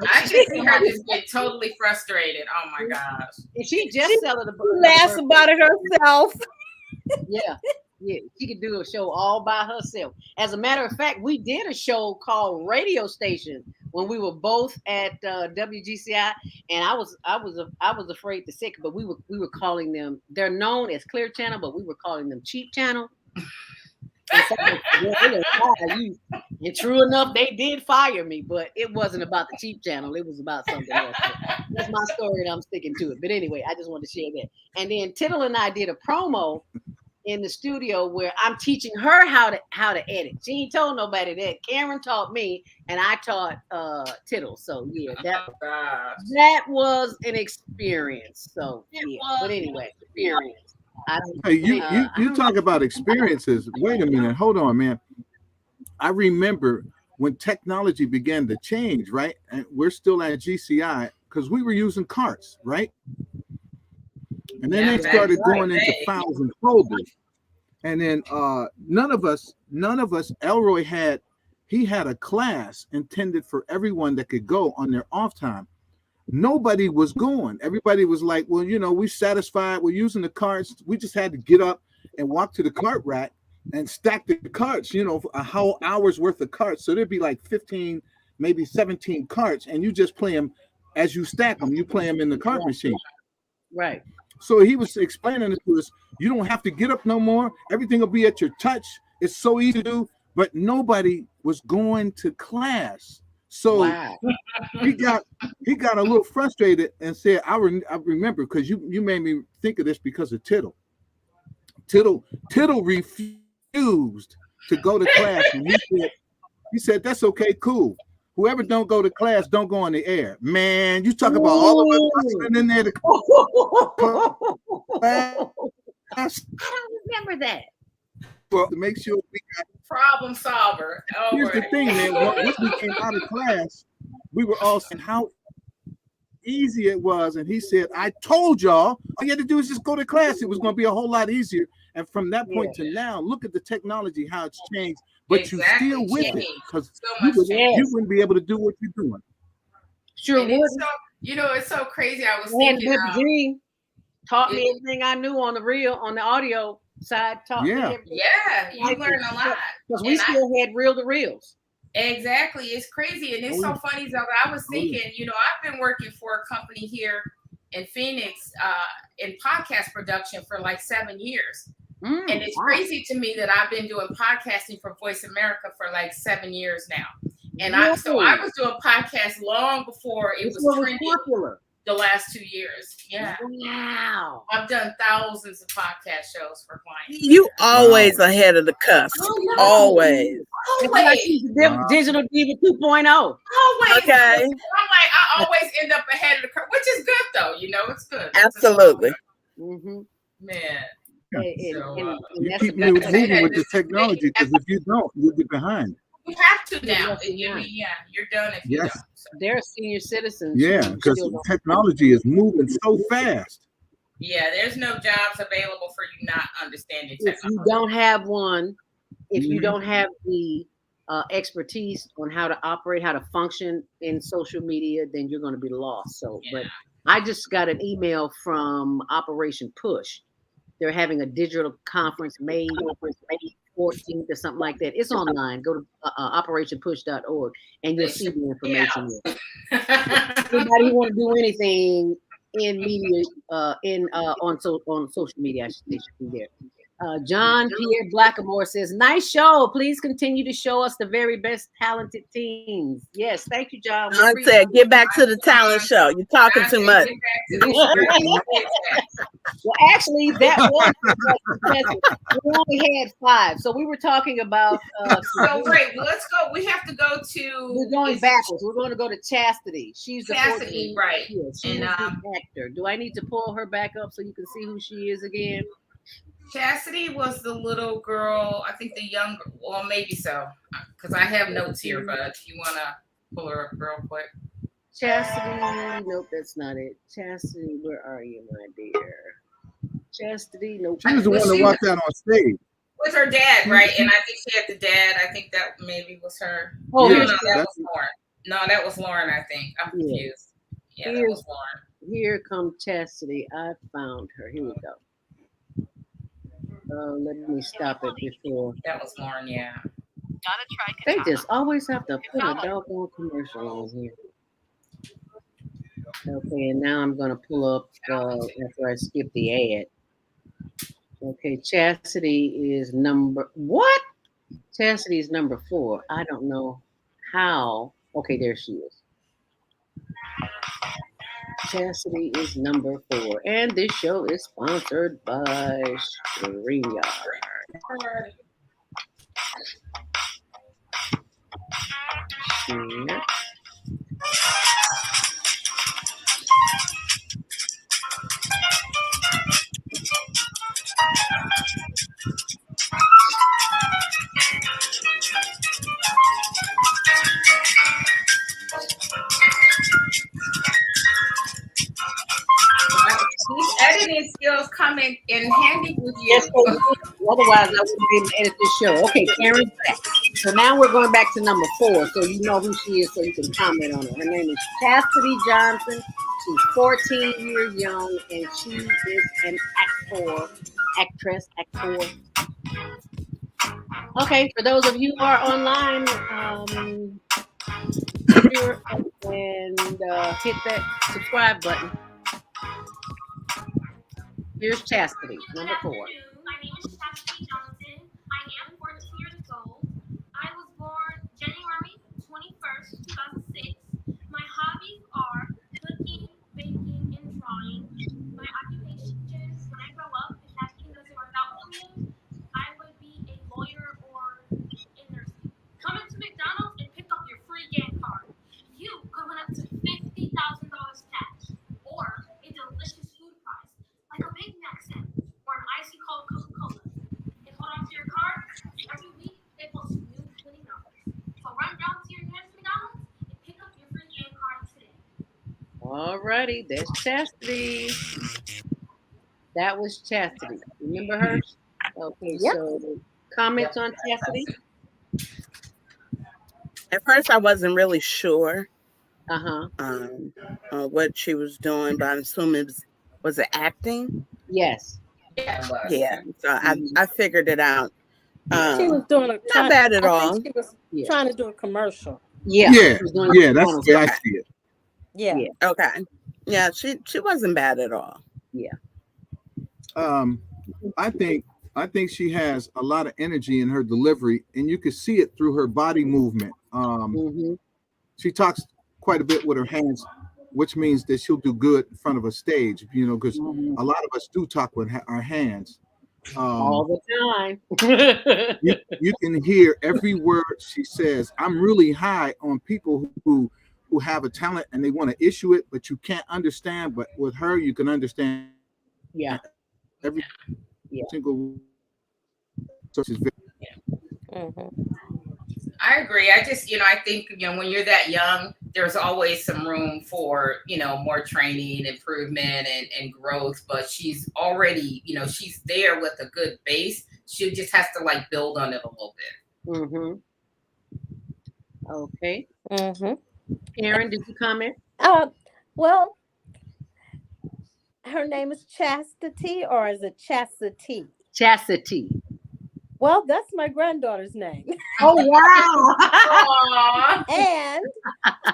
S5: I can see her just get totally frustrated. Oh my gosh.
S1: And she just selling the book.
S6: Laughs about it herself.
S1: Yeah. Yeah, she could do a show all by herself. As a matter of fact, we did a show called Radio Station when we were both at WGCI, and I was afraid to say it, but we were calling them. They're known as Clear Channel, but we were calling them Cheap Channel. And true enough, they did fire me, but it wasn't about the Cheap Channel. It was about something else. That's my story, and I'm sticking to it. But anyway, I just wanted to share that. And then Tittle and I did a promo in the studio where I'm teaching her how to edit. She ain't told nobody that. Karen taught me, and I taught Tittle. So yeah, that was an experience. So yeah, but anyway, experience.
S3: Hey, you talk about experiences. Wait a minute, hold on, man. I remember when technology began to change, right? And we're still at GCI because we were using carts, right? And then they started going into files and folders. And then none of us, Elroy had a class intended for everyone that could go on their off time. Nobody was going. Everybody was like, well, we satisfied. We're using the carts. We just had to get up and walk to the cart rack and stack the carts, a whole hour's worth of carts. So there'd be like 15, maybe 17 carts, and you just play them as you stack them. You play them in the cart machine.
S1: Right.
S3: So he was explaining it to us. You don't have to get up no more. Everything will be at your touch. It's so easy to do. But nobody was going to class. So he got a little frustrated and said, I remember, because you made me think of this because of Tittle. Tittle refused to go to class. And he said, that's okay, cool. Whoever don't go to class, don't go on the air. Man, you talk about all of us listening in there to class.
S1: I don't remember that.
S3: Well, to make sure we got
S5: problem solver.
S3: Here's the thing, man. Once we came out of class, we were all saying how easy it was. And he said, I told y'all, all you had to do is just go to class. It was going to be a whole lot easier. And from that point to now, look at the technology, how it's changed. But you still with it, because you wouldn't be able to do what you're doing.
S1: Sure would.
S5: So, it's so crazy. I was thinking.
S1: Taught me everything I knew on the audio side. Taught me everything.
S5: Yeah, you learn a lot.
S1: Because we still had reel to reels.
S5: Exactly. It's crazy. And it's so funny, Zelda. I was thinking, I've been working for a company here in Phoenix in podcast production for like 7 years. And it's crazy to me that I've been doing podcasting for Voice America for like 7 years now. And I was doing podcasts long before it was trending.
S1: Popular.
S5: The last 2 years. Yeah.
S1: Wow.
S5: I've done thousands of podcast shows for clients.
S16: You always ahead of the cusp.
S5: Oh, no.
S16: Always.
S5: Always.
S1: Digital Diva 2.0.
S5: Always.
S16: Okay.
S5: I'm like, I always end up ahead of the curve, which is good though. You know, it's good.
S16: Absolutely.
S1: Mm-hmm.
S5: Man.
S3: You keep moving with the technology, because if you don't, you'll be behind.
S5: You have to now. You're done if you don't. So.
S1: They're senior citizens.
S3: Yeah, because technology is moving so fast.
S5: Yeah, there's no jobs available for you not understanding technology.
S1: If you don't have one, if you don't have the expertise on how to operate, how to function in social media, then you're going to be lost. So, but I just got an email from Operation Push. They're having a digital conference May 14th or something like that. It's online. Go to operationpush.org and you'll see the information there. Anybody who want to do anything in media, on social media, I should say, should be there. John Pierre Blackamore says, "Nice show. Please continue to show us the very best talented teams." Yes, thank you, John.
S16: I said, get back to the talent show. You're talking too much.
S1: Well, actually, that was we only had 5, so we were talking about.
S5: So wait, let's go. We have to go to.
S1: We're going backwards. We're going to go to Chastity. She's the
S5: Chastity,
S1: 14,
S5: right?
S1: Yeah, she's the actor. Do I need to pull her back up so you can see who she is again?
S5: Chastity was the little girl. I think the younger. Well, maybe so, because I have notes here. But if you want to pull her up real quick.
S1: Chastity, nope, that's not it. Chastity, where are you, my dear? Chastity, nope.
S3: She was the one that walked out on stage.
S5: With her dad, right? And I think she had the dad. I think that maybe was her.
S1: Oh,
S5: no, that was Lauren. No, that was Lauren, I think. I'm confused. Yeah, that was Lauren.
S1: Here comes Chastity. I found her. Here we go. Let me stop it before.
S5: That was Lauren, yeah.
S1: They just always have to put a doggone commercial on here. Okay, and now I'm going to pull up after I skip the ad. Okay, Chastity is what? Chastity is number 4. I don't know how. Okay, there she is. Chastity is number 4. And this show is sponsored by StreamYard. Yeah.
S5: These editing skills come in handy with you.
S1: Yes, otherwise I wouldn't be able to edit this show. Okay, Karen's back. So now we're going back to number 4, so you know who she is, so you can comment on her. Her name is Chastity Johnson. She's 14 years young, and she is an actress. Okay, for those of you who are online, and hit that subscribe button. Here's Chastity, number 4.
S17: My name is Chastity Johnson. I am 14 years old. I was born January 21st, 2006. My hobbies are cooking, baking, and drawing. My occupation is, when I grow up, if acting doesn't work out for me, I would be a lawyer or a nurse. Come into McDonald's and pick up your free game card. You could win up to $50,000 cash or a delicious food prize, like a Big Mac sandwich or an icy cold Coca-Cola. And hold on to your card. Every week they post new winning numbers. So run down to your nearest McDonald's and pick up your free game card today.
S1: All righty, there's Chastity. That was Chastity. Remember her? Okay, so comments on Chastity?
S16: At first, I wasn't really sure what she was doing, but I'm assuming was it acting?
S1: Yes.
S16: Yeah. So I figured it out.
S6: She was doing
S16: not bad at all.
S6: She was trying to do a commercial.
S3: Yeah, that's the way I see it.
S6: Yeah.
S16: Okay. Yeah, she wasn't bad at all.
S1: Yeah.
S3: I think she has a lot of energy in her delivery, and you can see it through her body movement. She talks quite a bit with her hands which means that she'll do good in front of a stage, because a lot of us do talk with our hands.
S1: All the time.
S3: you can hear every word she says. I'm really high on people who have a talent and they want to issue it, but you can't understand. But with her, you can understand.
S1: Yeah.
S3: Every single. So she's
S5: I agree. I just, I think, when you're that young, there's always some room for, more training, improvement, and growth. But she's already, she's there with a good base. She just has to build on it a little bit.
S1: Okay. Karen, did you comment?
S6: Well, her name is Chastity, or is it Chastity?
S1: Chastity.
S6: Well, that's my granddaughter's name.
S1: Oh, wow.
S6: And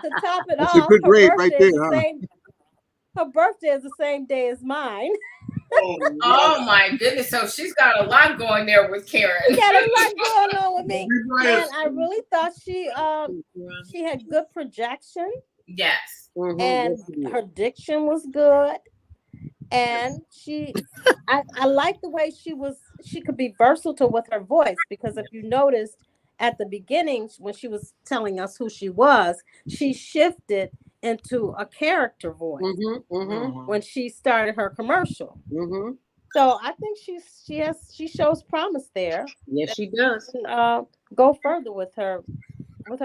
S6: to top it
S3: That's
S6: off,
S3: a good grade right there, huh?
S6: Her birthday is the same day as mine.
S5: Oh my goodness. So she's got a lot going there with Karen.
S6: She got a lot going on with me. And I really thought she had good projection.
S5: Yes.
S6: And her diction was good. And I like the way she could be versatile with her voice, because if you noticed at the beginning when she was telling us who she was, she shifted into a character voice when she started her commercial. So I think she shows promise there.
S1: Yes, she does.
S6: Go further with her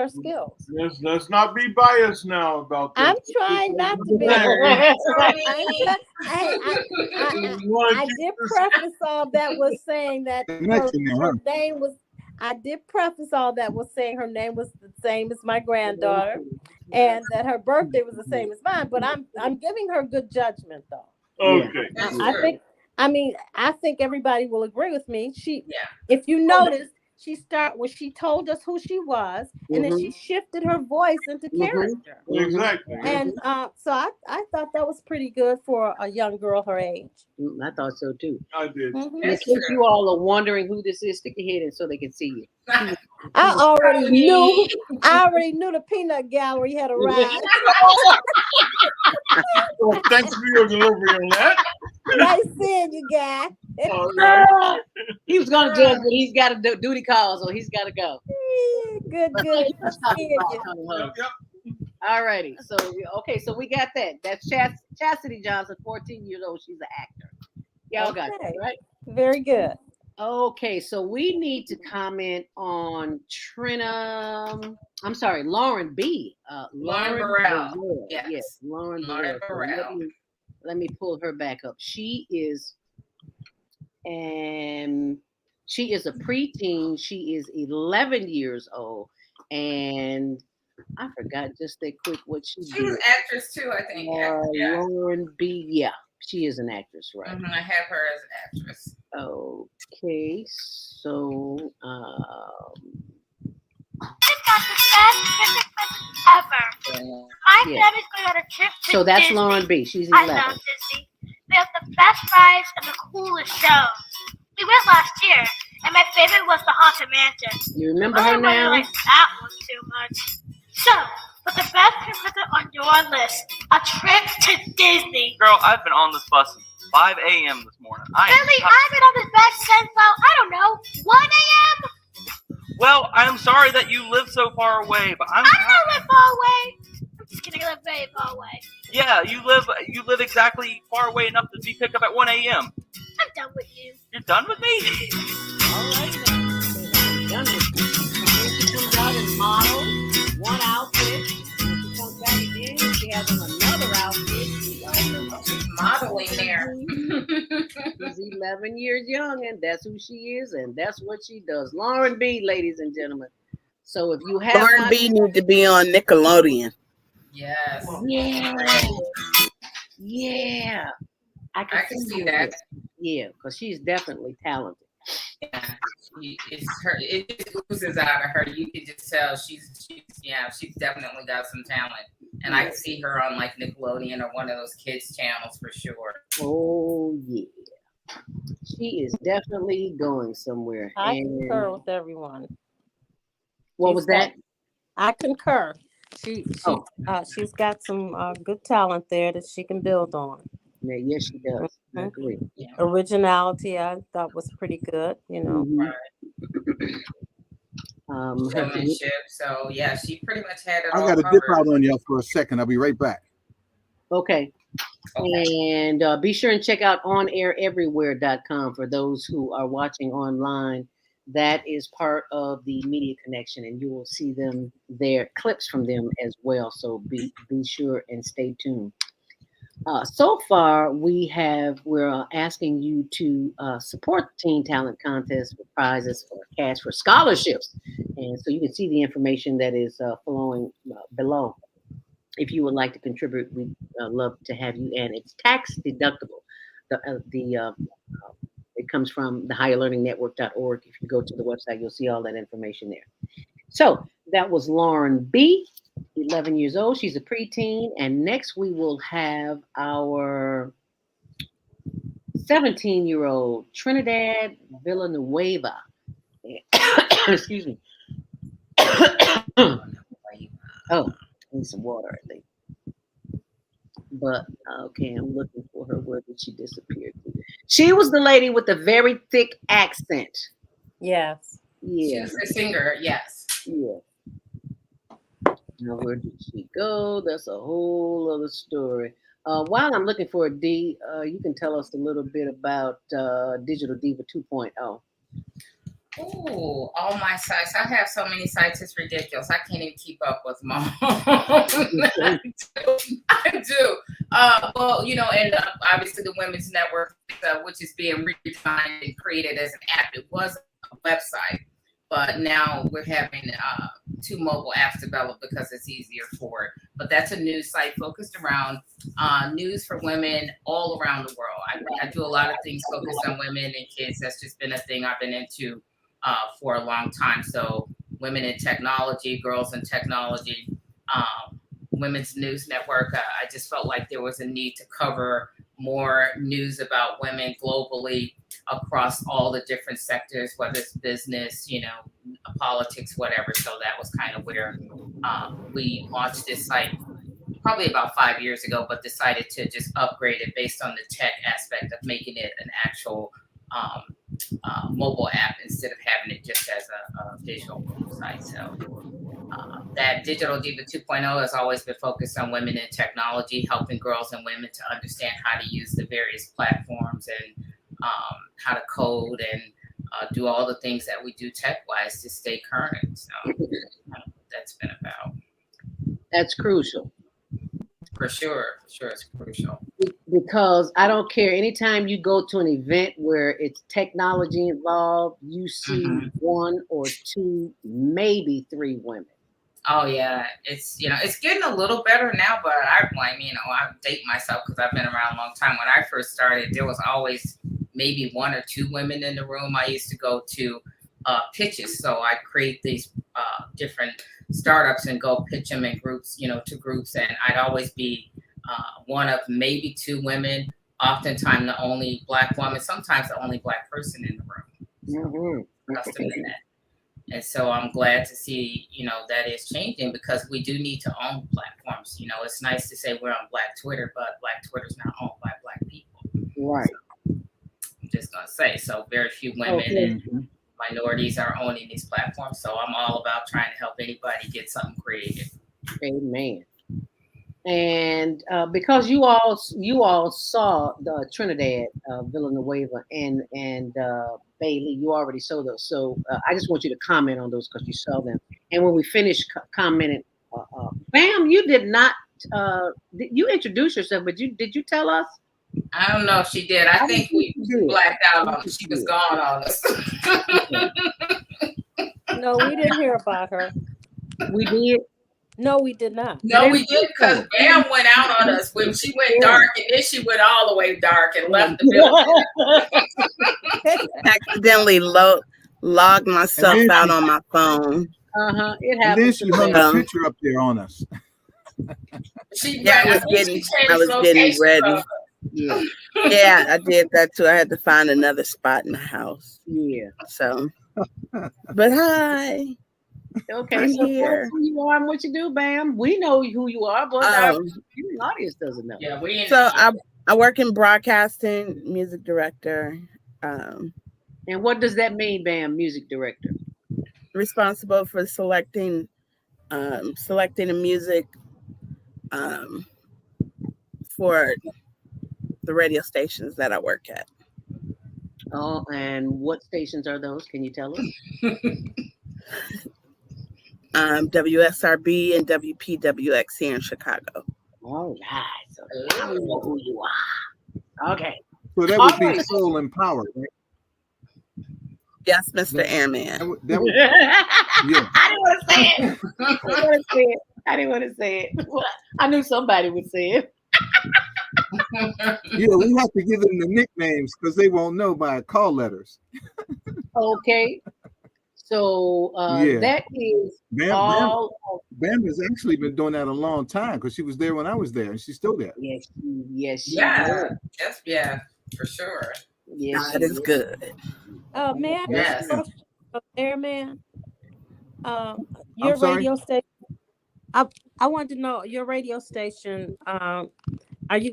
S6: skills.
S12: Let's not be biased now about that.
S6: I'm trying not to be. I did preface all that with saying that her name was. I did preface all that with saying her name was the same as my granddaughter, and that her birthday was the same as mine. But I'm giving her good judgment, though.
S12: Okay.
S6: I think everybody will agree with me. If you notice, when she told us who she was, and then she shifted her voice into character.
S12: Exactly.
S6: And so I thought that was pretty good for a young girl her age.
S1: I thought so too.
S12: I did.
S1: In case you all are wondering who this is, stick your head in so they can see you.
S6: I already knew the peanut gallery had arrived.
S12: Well, thanks for your delivery on that.
S6: Nice seeing you, guy.
S1: He was going to judge, but he's got a duty call, so he's got to go.
S6: Good.
S1: All righty. So we got that. That's Chastity Johnson, 14 years old. She's an actor. Y'all got that, right?
S6: Very good.
S1: Okay, so we need to comment on Lauren B.
S5: Lauren Burrell.
S1: Yes, Lauren Burrell. Let me pull her back up. She is a preteen. She is 11 years old, and I forgot just that quick what she did.
S5: She was actress too, I think.
S1: Lauren B. Yeah, she is an actress, right?
S5: I have her as an actress.
S1: Okay, so
S7: ever. My family's going on a trip to
S1: so that's
S7: Disney.
S1: Lauren B. She's
S7: I
S1: 11.
S7: love Disney. They have the best rides and the coolest shows. We went last year, and my favorite was the Haunted Mansion.
S1: You remember her now?
S7: I don't like that one too much. So, but the best trip visit on your list, a trip to Disney.
S19: Girl, I've been on this bus since 5 a.m. this morning.
S7: Really? I've been on this bus since, I don't know, 1 a.m.?
S19: Well, I'm sorry that you live so far away, but
S7: I don't live far away. I'm just kidding, I live very far away.
S19: Yeah, you live exactly far away enough to be picked up at 1 a.m.
S7: I'm done with you.
S19: You're done with me?
S1: All right, then. Done with you. She comes out in model, one outfit. When she comes back again, she has on another outfit.
S5: She's modeling there.
S1: She's 11 years young, and that's who she is, and that's what she does. Lauren B., ladies and gentlemen. So if you have
S16: Lauren B. need to be on Nickelodeon.
S5: Yes.
S1: Yeah. I can see that. Yeah, because she's definitely talented.
S5: Yeah, it just oozes out of her. You can just tell she's definitely got some talent. And I can see her on like Nickelodeon or one of those kids channels for sure.
S1: Oh yeah. She is definitely going somewhere.
S6: I concur with everyone.
S1: What was that?
S6: I concur. She's got some good talent there that she can build on.
S1: Yeah, yes, she does. I agree.
S6: Originality, I thought was pretty good.
S5: Showmanship. So yeah, she pretty much had it
S3: I
S5: all
S3: got to
S5: covered.
S3: dip out on y'all for a second. I'll be right back.
S1: Okay. And be sure and check out onaireverywhere.com for those who are watching online. That is part of the Media Connection, and you will see them there, clips from them as well. So be sure and stay tuned. So far, we're asking you to support the Teen Talent Contest with prizes for cash for scholarships, and so you can see the information that is flowing below. If you would like to contribute, we'd love to have you, and it's tax deductible. It comes from the higherlearningnetwork.org. If you go to the website, you'll see all that information there. So that was Lauren B., 11 years old. She's a preteen. And next we will have our 17-year-old Trinidad Villanueva. Excuse me. Oh, I need some water, I think. But okay, I'm looking for her. Where did she disappear to? She was the lady with the very thick accent.
S6: Yes.
S1: Yeah.
S5: She's a singer, yes.
S1: Yeah. Now, where did she go? That's a whole other story. While I'm looking for a D, you can tell us a little bit about Digital Diva 2.0.
S5: Ooh, all my sites. I have so many sites, it's ridiculous. I can't even keep up with them all. I do. Well, and obviously the Women's Network, which is being redesigned and created as an app. It was a website, but now we're having 2 mobile apps developed because it's easier for it. But that's a news site focused around news for women all around the world. I do a lot of things focused on women and kids. That's just been a thing I've been into for a long time. So women in technology, girls in technology, Women's News Network. I just felt like there was a need to cover more news about women globally across all the different sectors, whether it's business, politics, whatever. So that was kind of where we launched this site probably about 5 years ago, but decided to just upgrade it based on the tech aspect of making it an actual mobile app instead of having it just as a visual site. So that Digital Diva 2.0 has always been focused on women in technology, helping girls and women to understand how to use the various platforms and how to code and do all the things that we do tech-wise to stay current. So that's been about.
S1: That's crucial.
S5: For sure, it's crucial.
S1: Because I don't care. Anytime you go to an event where it's technology involved, you see 1 or 2, maybe 3 women.
S5: Oh yeah, it's getting a little better now, but I date myself because I've been around a long time. When I first started, there was always maybe 1 or 2 women in the room. I used to go to pitches, so I create these different startups and go pitch them in groups, to groups, and I'd always be one of maybe 2 women, oftentimes the only Black woman, sometimes the only Black person in the room. Accustomed to that. And so I'm glad to see, that is changing because we do need to own platforms. It's nice to say we're on Black Twitter, but Black Twitter's not owned by Black people.
S1: Right.
S5: So I'm just going to say, so very few women and minorities are owning these platforms. So I'm all about trying to help anybody get something creative.
S1: Amen. And because you all saw the Trinidad Villanueva and Bailey, you already saw those. So I just want you to comment on those because you saw them. And when we finish commenting, Bam, you did not. You introduced yourself, but did you tell us?
S5: I don't know if she did. I think we blacked out on her. She was gone on us.
S6: No, we didn't hear about her.
S1: We did.
S6: No, we did not.
S5: No, we did because Bam went out on us when she went dark, and then she went all the way dark and left the building.
S16: Accidentally logged myself out on my phone.
S1: It
S3: And
S1: happened.
S3: then she hung a picture up there on us.
S16: I was getting ready. Yeah, I did that too. I had to find another spot in the house.
S1: Yeah.
S16: So, but hi.
S1: Okay,
S16: I'm
S1: so tell us
S16: here.
S1: who you are and what you do, Bam. We know who you are, but our viewing audience doesn't know.
S5: Yeah, we.
S16: So I work in broadcasting, music director.
S1: And what does that mean, Bam? Music director.
S16: Responsible for selecting the music for the radio stations that I work at.
S1: Oh, and what stations are those? Can you tell us?
S16: WSRB and WPWX here in Chicago.
S1: All right. So now we know who you are. Okay.
S3: So that would be Soul and Power, right?
S16: Yes, Mr. Airman.
S3: That would, yeah.
S1: I didn't want to say it. I didn't want to say it. Well, I knew somebody would say it.
S3: Yeah, we have to give them the nicknames because they won't know by call letters.
S1: Okay. So that is
S3: Bam has actually been doing that a long time because she was there when I was there and she's still there.
S1: Yes,
S5: yeah, yes, yeah, for sure.
S1: Yes,
S16: that is good.
S6: May I ask a question, Airman? Your
S3: sorry?
S6: radio station. I want to know your radio station.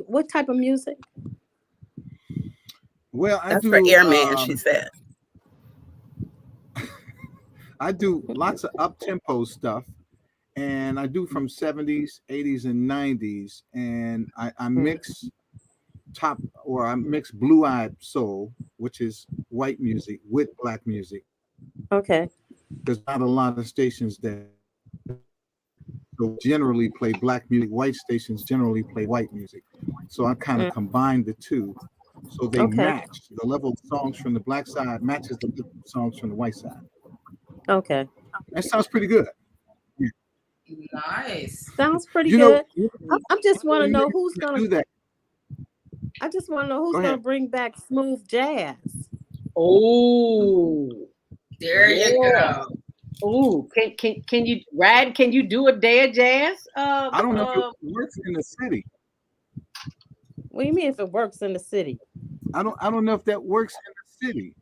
S6: What type of music?
S3: Well,
S16: that's for Airman. She said.
S3: I do lots of up-tempo stuff, and I do from 70s, 80s, and 90s, and I mix I mix blue-eyed soul, which is white music, with black music.
S6: Okay.
S3: There's not a lot of stations that generally play black music. White stations generally play white music. So I kind of combine the two, so they match. The level of songs from the black side matches the songs from the white side.
S6: Okay.
S3: That sounds pretty good.
S5: Nice.
S6: Sounds pretty good. I just want to know who's going to
S3: do that.
S6: I just want to know who's going to bring back smooth jazz.
S1: Oh,
S5: there you go.
S1: Oh, can you, Rad? Can you do a day of jazz?
S3: I don't know if it works in the city.
S6: What do you mean if it works in the city?
S3: I don't know if that works in the city.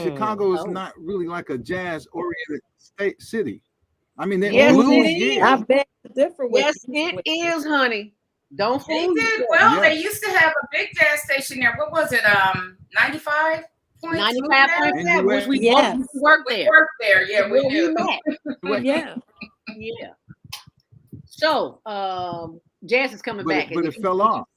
S3: Chicago is not really like a jazz-oriented city. I mean,
S6: I bet it's different.
S1: Yes, it is, honey. Don't
S5: They
S1: fool
S5: did
S1: yourself.
S5: well. They used to have a big jazz station there. What was it? 95.
S1: 95.7, which we both worked there.
S5: We worked there, yeah, we do.
S1: Yeah. So, jazz is coming back.
S3: But it fell off.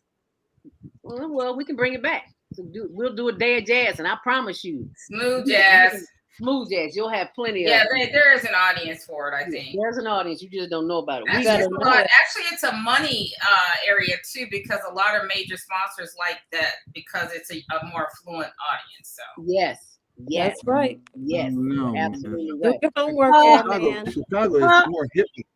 S1: Well, we can bring it back. So we'll do a day of jazz, and I promise you,
S5: smooth jazz.
S1: Smooth jazz. You'll have plenty of.
S5: Yeah, there is an audience for it. I think
S1: there's an audience. You just don't know about it.
S5: Actually, it's a money area too, because a lot of major sponsors like that because it's a more affluent audience. So
S1: yes,
S6: that's right.
S1: Yes, absolutely
S6: right. Do your homework, man.
S3: Chicago is more hippie.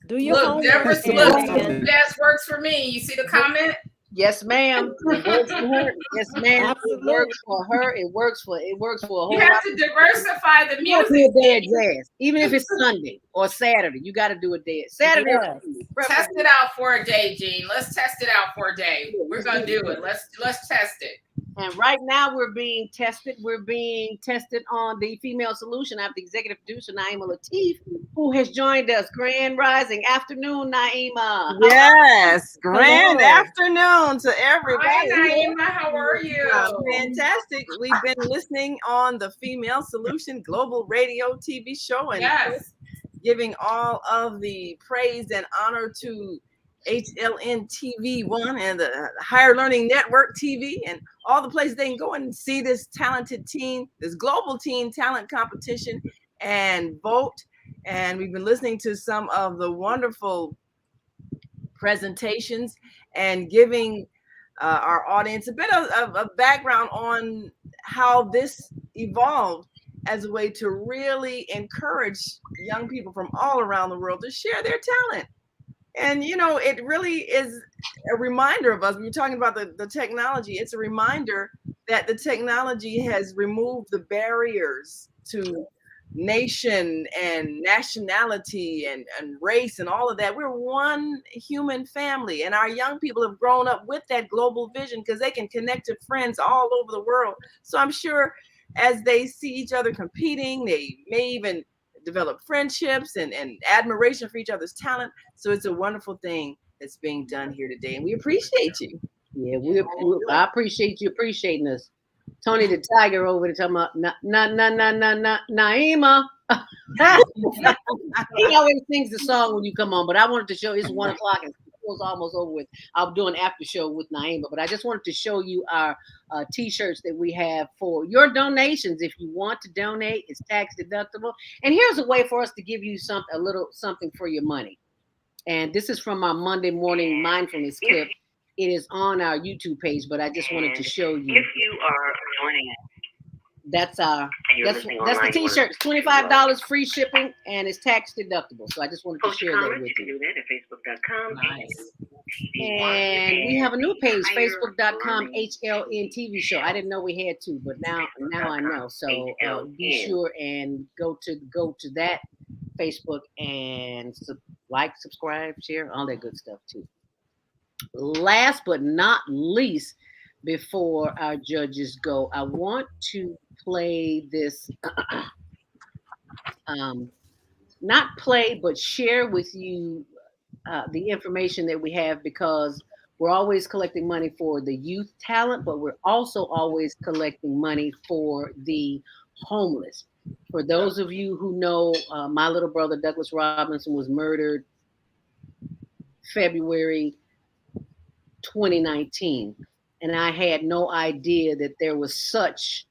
S6: Do your homework.
S5: Jazz works for me. You see the comment?
S1: Yes, ma'am. It works for her. Yes, ma'am. Absolutely. It works for her. It works for a whole.
S5: You have to diversify the music.
S1: You do a day of jazz, even if it's Sunday or Saturday. You got to do a day. Saturday.
S5: Yes. Test it out for a day, Gene. Let's test it out for a day. We're gonna do it. Let's test it.
S1: And right now we're being tested. We're being tested on the Female Solution. I have the executive producer, Naima Latif, who has joined us. Grand Rising afternoon, Naima.
S20: Yes, grand afternoon to everybody.
S5: Hi, Naima. How are you?
S20: Fantastic. We've been listening on the Female Solution Global Radio TV show and giving all of the praise and honor to HLN TV1 and the Higher Learning Network TV and all the places they can go and see this talented teen, this global teen talent competition and vote. And we've been listening to some of the wonderful presentations and giving our audience a bit of a background on how this evolved as a way to really encourage young people from all around the world to share their talent. And, you know, it really is a reminder of us. We were talking about the technology. It's a reminder that the technology has removed the barriers to nation and nationality and race and all of that. We're one human family, and our young people have grown up with that global vision because they can connect to friends all over the world. So I'm sure as they see each other competing, they may even develop friendships and admiration for each other's talent. So it's a wonderful thing that's being done here today, and we appreciate you.
S1: Yeah, I appreciate you appreciating us. Tony the Tiger over there talking about Naima. He always sings the song when you come on, but I wanted to show it's 1 o'clock and it's almost over with. I'll do an after show with Naima, but I just wanted to show you our t-shirts that we have for your donations. If you want to donate, it's tax deductible. And here's a way for us to give you a little something for your money. And this is from our Monday morning mindfulness clip. It is on our YouTube page, but I just wanted to show you.
S2: If you are joining us,
S1: that's the t-shirt. $25 free shipping, and it's tax deductible. So I just wanted to share that with you.
S2: do that at facebook.com.
S1: Nice. And we have a new page, facebook.com HLN TV show. I didn't know we had to, but now I know. So be sure and go to that Facebook and subscribe, share, all that good stuff too. Last but not least, before our judges go, I want to play this, not play, but share with you the information that we have, because we're always collecting money for the youth talent, but we're also always collecting money for the homeless. For those of you who know, my little brother, Douglas Robinson, was murdered February 2019. And I had no idea that there was such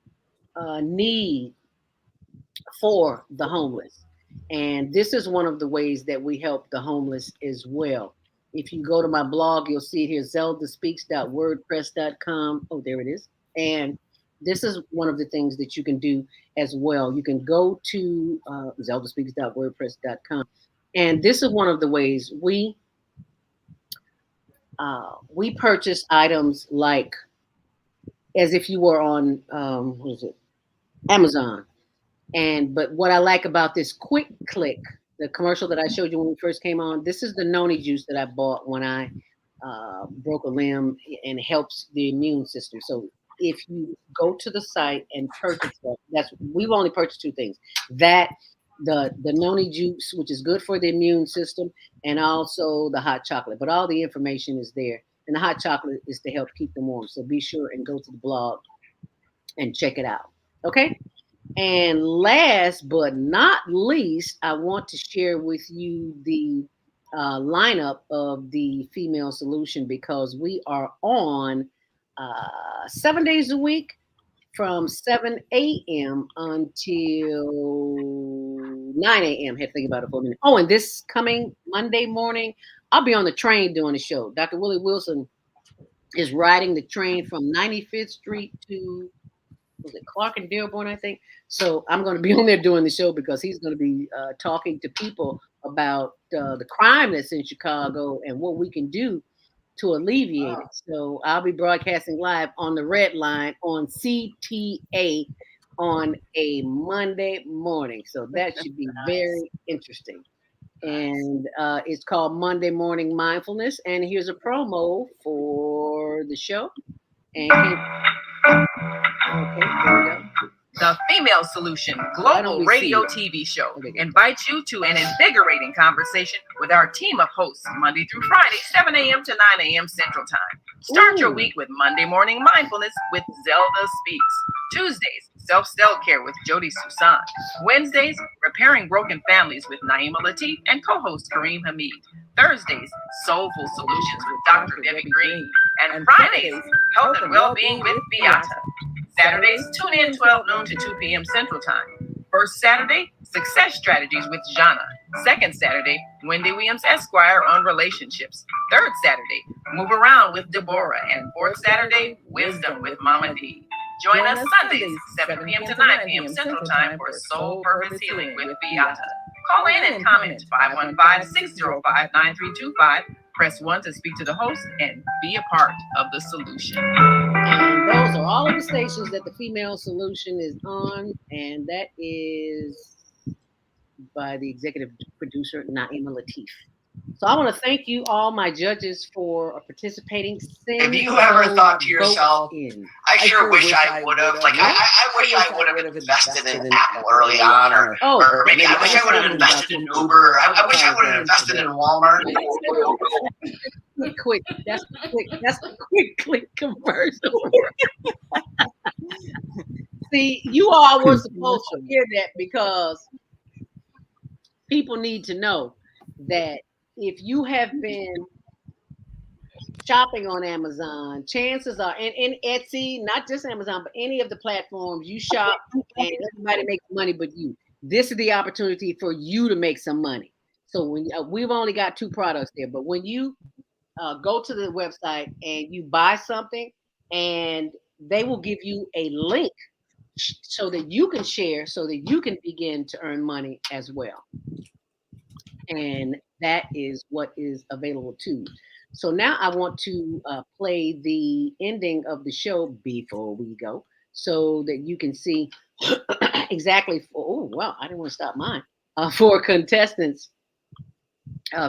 S1: a need for the homeless. And this is one of the ways that we help the homeless as well. If you go to my blog, you'll see it here, zeldaspeaks.wordpress.com. Oh, there it is. And this is one of the things that you can do as well. You can go to zeldaspeaks.wordpress.com. And this is one of the ways we purchase items like as if you were on Amazon. But what I like about this Quick Click, the commercial that I showed you when we first came on, this is the noni juice that I bought when I broke a limb, and it helps the immune system. So if you go to the site and purchase that, we've only purchased two things. That the noni juice, which is good for the immune system, and also the hot chocolate. But all the information is there. And the hot chocolate is to help keep them warm. So be sure and go to the blog and check it out. Okay? And last but not least, I want to share with you the lineup of the Female Solution, because we are on 7 days a week from 7 a.m. until 9 a.m. Had to think about it for a minute. Oh, and this coming Monday morning, I'll be on the train doing the show. Dr. Willie Wilson is riding the train from 95th Street to, was it Clark and Dearborn, I think? So I'm going to be on there doing the show, because he's going to be talking to people about the crime that's in Chicago and what we can do to alleviate it. So I'll be broadcasting live on the Red Line on CTA on a Monday morning. So that should be very interesting. And it's called Monday Morning Mindfulness. And here's a promo for the show. And okay, there we go.
S21: The Female Solution Global Radio TV Show invites you to an invigorating conversation with our team of hosts Monday through Friday, 7 a.m. to 9 a.m. Central Time. Start your week with Monday Morning Mindfulness with Zelda Speaks. Tuesdays, Self-Care with Jody Susan. Wednesdays, Repairing Broken Families with Naima Latif and co-host Kareem Hamid. Thursdays, Soulful Solutions with Dr. Debbie Green. And Fridays, Health and Wellbeing with Beata. Saturdays, tune in 12 noon to 2 p.m. Central Time. First Saturday, Success Strategies with Jana. Second Saturday, Wendy Williams Esquire on relationships. Third Saturday, Move Around with Deborah. And fourth Saturday, Wisdom with Mama D. Join us Sundays, 7 p.m. to 9 p.m. Central Time for Soul Purpose Healing with Beata. Call in and comment 515-605-9325. Press 1 to speak to the host and be a part of the solution.
S1: And those are all of the stations that the Female Solution is on, and that is by the executive producer Naima Latif. So I want to thank you all, my judges, for participating.
S9: Have you ever thought to yourself, I sure wish I would have, like, I wish I would have invested in Apple early on, or maybe I wish I would have invested in Uber, or I wish I would have invested in Walmart.
S1: Quick, that's the quick commercial. See, you all were supposed to hear that because people need to know that if you have been shopping on Amazon, chances are, and Etsy, not just Amazon, but any of the platforms you shop and everybody makes money but you. This is the opportunity for you to make some money. So when we've only got 2 products there, but when you go to the website and you buy something, and they will give you a link so that you can share, so that you can begin to earn money as well. And that is what is available too. So now I want to play the ending of the show before we go, so that you can see exactly. Oh, wow, I didn't want to stop mine. For contestants,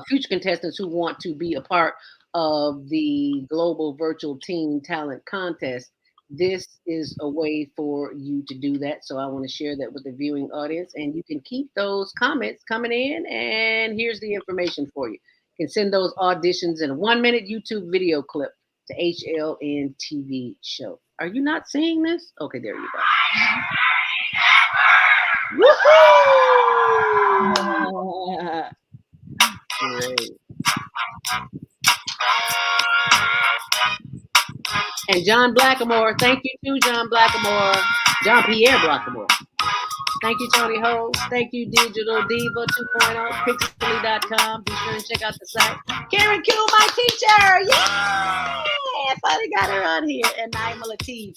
S1: future contestants who want to be a part of the Global Virtual Teen Talent Contest, this is a way for you to do that. So I want to share that with the viewing audience, and you can keep those comments coming in. And here's the information for you. You can send those auditions in a 1-minute YouTube video clip to HLN TV show. Are you not seeing this? Okay, there you go. Woohoo! Great. And John Blackamore, thank you too, John Blackamore. John Pierre Blackamore. Thank you, Tony Ho. Thank you, Digital Diva 2.0, Pixely.com. Be sure to check out the site. Karen Q, my teacher. Yeah! I finally got her on here. And Naima Latif,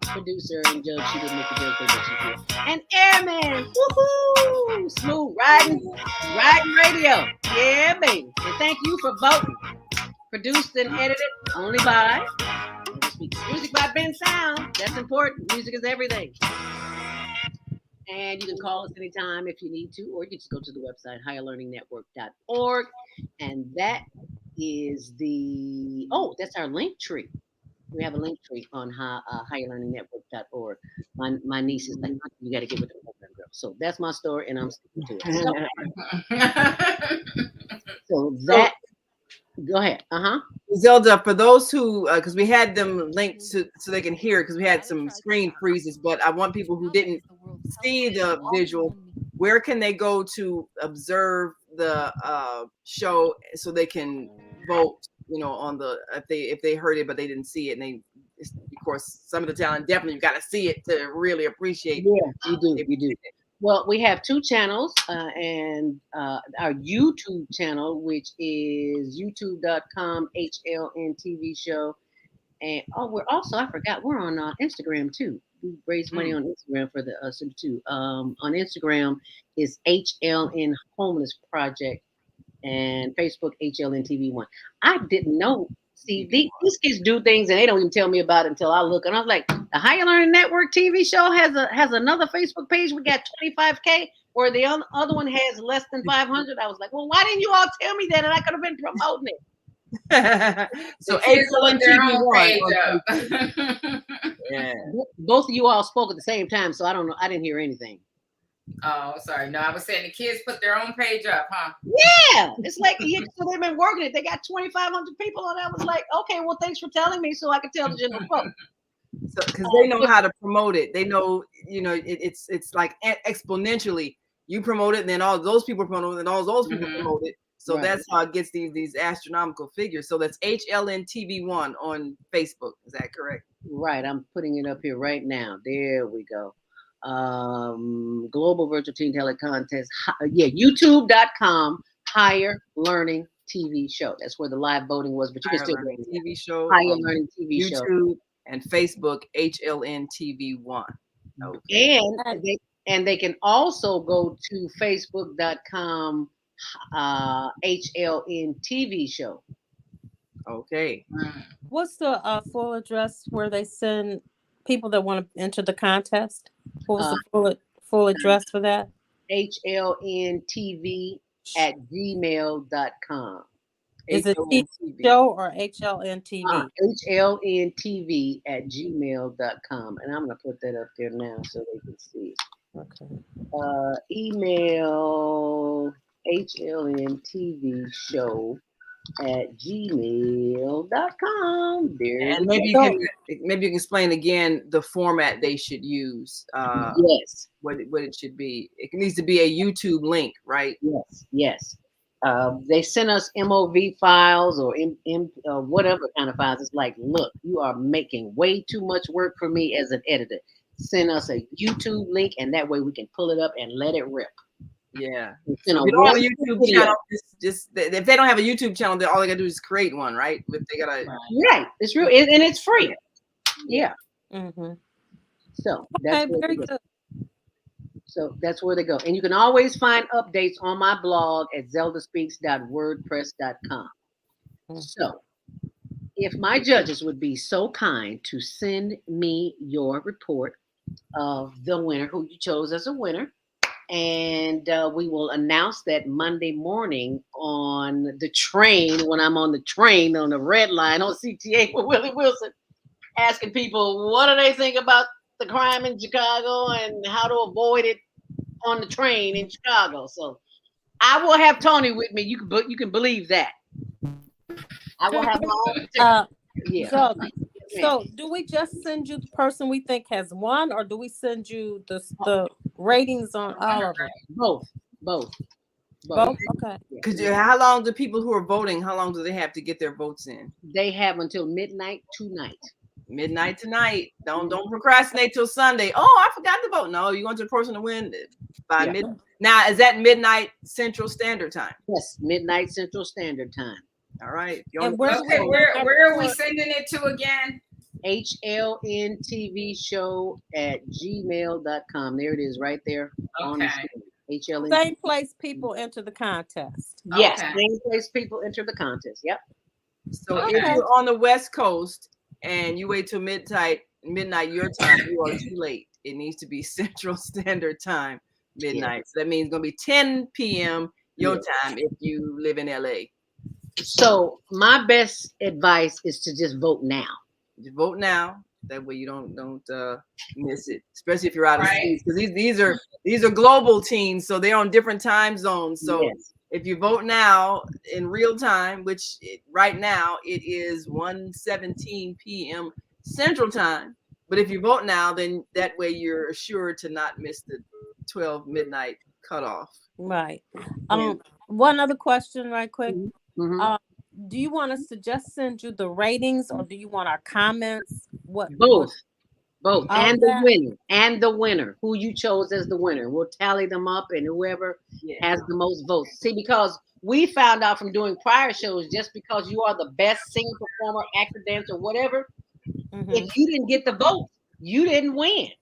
S1: producer and judge. She didn't make the joke, but she did. And Airman. Woohoo! Smooth riding radio. Yeah, baby. And thank you for voting. Produced and edited only by music by Ben Sound. That's important. Music is everything. And you can call us anytime if you need to, or you can just go to the website, higherlearningnetwork.org. And that is that's our link tree. We have a link tree on higherlearningnetwork.org. My niece is like, you got to get with the program, girl. So that's my story, and I'm sticking to it. So that. Go ahead.
S20: Zelda, for those who, because we had them linked so they can hear, because we had some screen freezes, but I want people who didn't see the visual, where can they go to observe the show so they can vote? On the if they heard it but they didn't see it, and of course some of the talent definitely you got to see it to really appreciate.
S1: Yeah, you do. Well, we have 2 channels, and our YouTube channel, which is youtube.com HLN TV show. And we're also, I forgot, we're on Instagram too. We raise money on Instagram for the too. On Instagram is HLN Homeless Project, and Facebook HLN TV1. I didn't know. See, these kids do things and they don't even tell me about it until I look. And I was like, the Higher Learning Network TV show has another Facebook page. We got 25K, where the other one has less than 500. I was like, well, why didn't you all tell me that? And I could have been promoting it.
S20: So HLN TV1.
S1: Yeah. Both of you all spoke at the same time, so I don't know. I didn't hear anything.
S5: Oh, sorry. No, I was saying the kids put their own page up, huh?
S1: Yeah. It's like, so they've been working it. They got 2,500 people on it. I was like, okay, well, thanks for telling me so I could tell the general public.
S20: So, because they know how to promote it. They know, it's like exponentially. You promote it, and then all those people promote it, and all those people promote it. So that's how it gets these astronomical figures. So that's HLN TV1 on Facebook. Is that correct?
S1: Right. I'm putting it up here right now. There we go. Global Virtual Teen Talent Contest. YouTube.com Higher Learning TV show. That's where the live voting was, but you can still go to
S20: TV show.
S1: Higher Learning TV show.
S20: YouTube and Facebook HLN TV1. Okay.
S1: And they can also go to Facebook.com HLN TV show.
S20: Okay.
S6: What's the full address where they send people that want to enter the contest? What was the full address for that?
S1: HLN TV hlntv@gmail.com.
S6: Is it show or HLNTV?
S1: HLNTV@gmail.com. And I'm going to put that up there now so they can see.
S6: Okay.
S1: Email HLNTVshow@gmail.com. There
S20: And
S1: you
S20: maybe
S1: go.
S20: you can explain again the format they should use.
S1: Yes.
S20: What it should be. It needs to be a YouTube link, right?
S1: Yes. They sent us MOV files or whatever kind of files. It's like, look, you are making way too much work for me as an editor. Send us a YouTube link, and that way we can pull it up and let it rip.
S20: Yeah.
S1: So
S20: if you don't have a YouTube channel, just if they don't have a YouTube channel, then all they gotta do is create one, right? If they gotta.
S1: Right. It's real, and it's free. Yeah.
S6: Mm-hmm.
S1: So that's
S6: Okay, very good.
S1: So that's where they go. And you can always find updates on my blog at zeldaspeaks.wordpress.com. So if my judges would be so kind to send me your report of the winner, who you chose as a winner, and we will announce that Monday morning on the train, when I'm on the train on the red line on CTA with Willie Wilson, asking people what do they think about the crime in Chicago and how to avoid it on the train in Chicago. So I will have Tony with me. You can believe that. I will have my own. Yeah.
S6: So do we just send you the person we think has won, or do we send you the ratings on all of them?
S1: Both.
S6: Okay.
S20: Because how long do people who are voting? How long do they have to get their votes in?
S1: They have until midnight tonight.
S20: Midnight tonight. Don't procrastinate till Sunday. Oh, I forgot to vote. No, you want the person to win by midnight. Now, is that midnight Central Standard Time?
S1: Yes, midnight Central Standard Time.
S20: All right.
S5: Okay, where are we sending it to again?
S1: HLNTVshow@gmail.com. There it is, right there.
S5: Okay.
S6: Same place people enter the contest.
S1: Yes, same place people enter the contest. Yep.
S20: So if you're on the West Coast and you wait till midnight your time, you are too late. It needs to be Central Standard Time, midnight. So that means it's gonna be 10 p.m. your time if you live in LA.
S1: So my best advice is to just vote now.
S20: Just vote now. That way you don't miss it, especially if you're out of state. Because these are global teams, so they're on different time zones. So if you vote now in real time, which right now it is 1:17 p.m. Central Time, but if you vote now, then that way you're assured to not miss the 12 midnight cutoff.
S6: Right. One other question, right quick.
S1: Mm-hmm.
S6: Do you want us to just send you the ratings, or do you want our comments? What?
S1: Both. And the winner, who you chose as the winner. We'll tally them up, and whoever has the most votes. See, because we found out from doing prior shows, just because you are the best singer, performer, actor, dancer, whatever, if you didn't get the vote, you didn't win.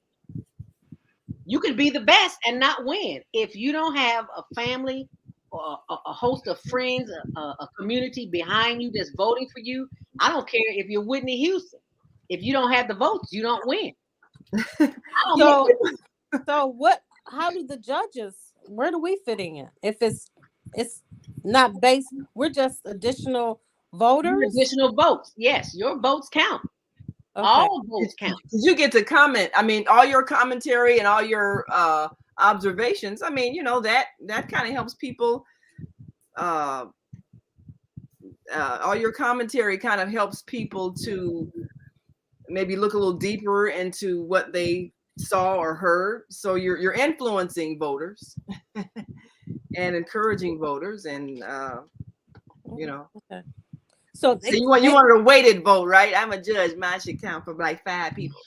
S1: You could be the best and not win. If you don't have a family or a host of friends, a community behind you that's voting for you, I don't care if you're Whitney Houston. If you don't have the votes, you don't win.
S6: So what? How do the judges? Where do we fit in? If it's not based, we're just additional voters.
S1: Additional votes. Yes, your votes count. Okay. All votes count.
S20: You get to comment. I mean, all your commentary and all your observations. I mean, that kind of helps people. All your commentary kind of helps people to maybe look a little deeper into what they saw or heard. So you're influencing voters and encouraging voters, and
S6: Okay.
S20: So you wanted a weighted vote, right? I'm a judge. Mine should count for like 5 people.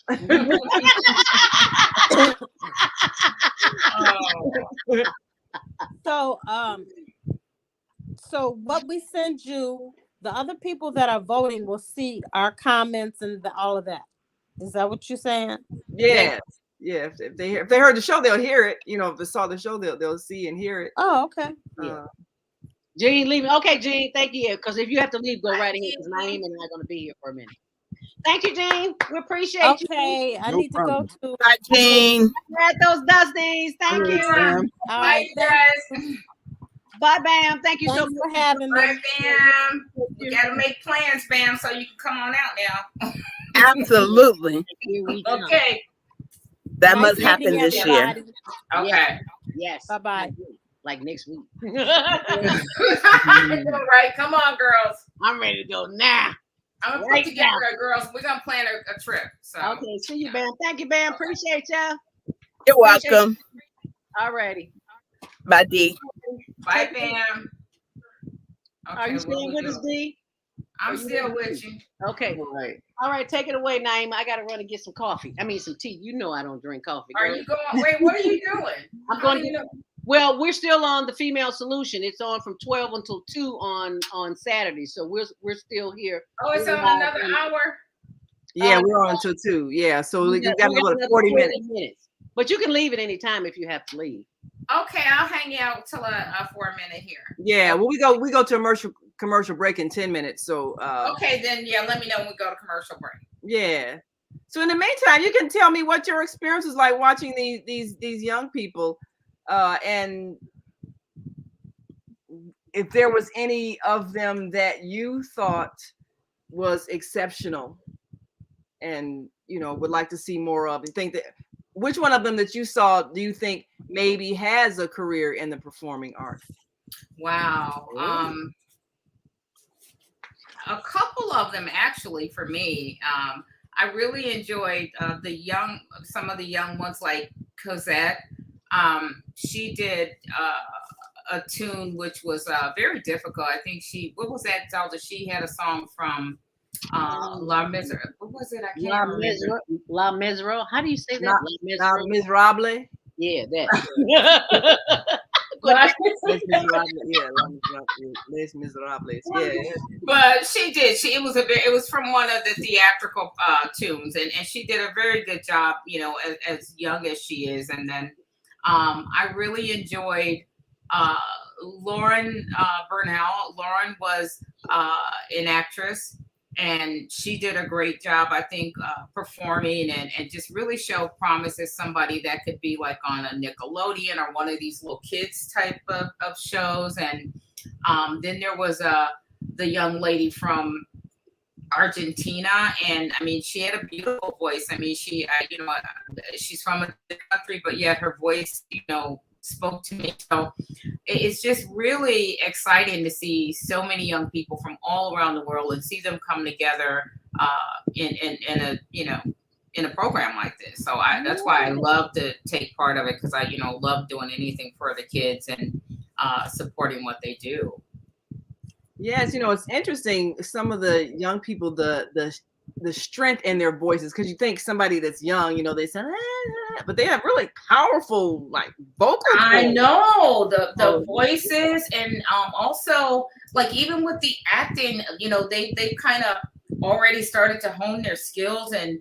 S6: So what we send you, the other people that are voting will see our comments and all of that. Is that what you're saying?
S20: Yeah. Yeah. If they heard the show, they'll hear it. If they saw the show, they'll see and hear it.
S6: Oh, okay.
S1: Jean, leave me. Okay, Jean, thank you. Because if you have to leave, go right ahead. Because Naeem and I are going to be here for a minute. Thank you, Jean. We appreciate you.
S6: Okay, I need to go to.
S8: Bye, Jean.
S1: Add those dusties. Thank you.
S6: All right,
S5: guys.
S1: Bye, Bam. Thank you so
S6: Thanks
S1: much
S6: for having me.
S5: Bye, Bam. We gotta make plans, Bam, so you can come on out now.
S16: Absolutely.
S1: Here we go.
S5: Okay.
S16: That
S6: Nice
S16: must happen
S6: meeting
S16: this year.
S6: everybody.
S5: Okay.
S1: Yes.
S6: Bye-bye.
S1: Like next week.
S5: I know, right? Come on, girls.
S1: I'm ready to go now.
S5: I'm gonna
S1: Right
S5: put together,
S1: now.
S5: girls. We're gonna plan a trip. So
S1: Okay, see you, Bam. Thank you, Bam. Appreciate y'all.
S16: You're welcome.
S1: All righty.
S16: Bye, D.
S5: Bye, Bam.
S1: Are you staying with us, D?
S5: I'm still with you.
S1: Okay. All right, take it away, Naima. I gotta run and get some coffee. I mean some tea. You know I don't drink coffee.
S5: Are
S1: girl.
S5: you going? Wait, what are you doing?
S1: I'm going to. Well, we're still on the Female Solution. It's on from 12 until 2 on Saturday. So we're still here.
S5: Oh, it's
S1: We're
S5: on
S1: live
S5: another
S1: in-
S5: hour.
S20: Yeah, we're on until 2. Yeah, so we got
S1: we have
S20: about
S1: another
S20: 40 minutes.
S1: But you can leave at any time if you have to leave.
S5: Okay, I'll hang out till for a minute here.
S20: Yeah, well, we go to commercial break in 10 minutes. So
S5: Okay, then yeah, let me know when we go to commercial break.
S20: yeah. So in the meantime, you can tell me what your experience is like watching these young people, and if there was any of them that you thought was exceptional, and would like to see more of. You think that which one of them that you saw do you think maybe has a career in the performing arts?
S5: Wow. A couple of them actually for me. I really enjoyed some of the young ones like Cosette. She did a tune which was very difficult. I think what was that, Zelda? She had a song from La Miserable. What was it? I can't remember.
S1: La Miserable. How do you say that?
S20: La Miserable.
S1: Yeah, that.
S20: Les Miserables. Yeah.
S5: But she did. It was from one of the theatrical tunes, and she did a very good job. As young as she is, and then I really enjoyed Lauren Burnell. Lauren was an actress, and she did a great job, I think, performing and just really showed promise as somebody that could be like on a Nickelodeon or one of these little kids type of shows. And then there was the young lady from Argentina, and I mean, she had a beautiful voice. I mean, she's from a country, but yet her voice, spoke to me. So it's just really exciting to see so many young people from all around the world and see them come together in a program like this. So that's why I love to take part of it, because I love doing anything for the kids and supporting what they do.
S20: Yes, it's interesting. Some of the young people, the strength in their voices, because you think somebody that's young, they say, but they have really powerful vocal.
S5: I know the voices, and also like even with the acting, they kind of already started to hone their skills, and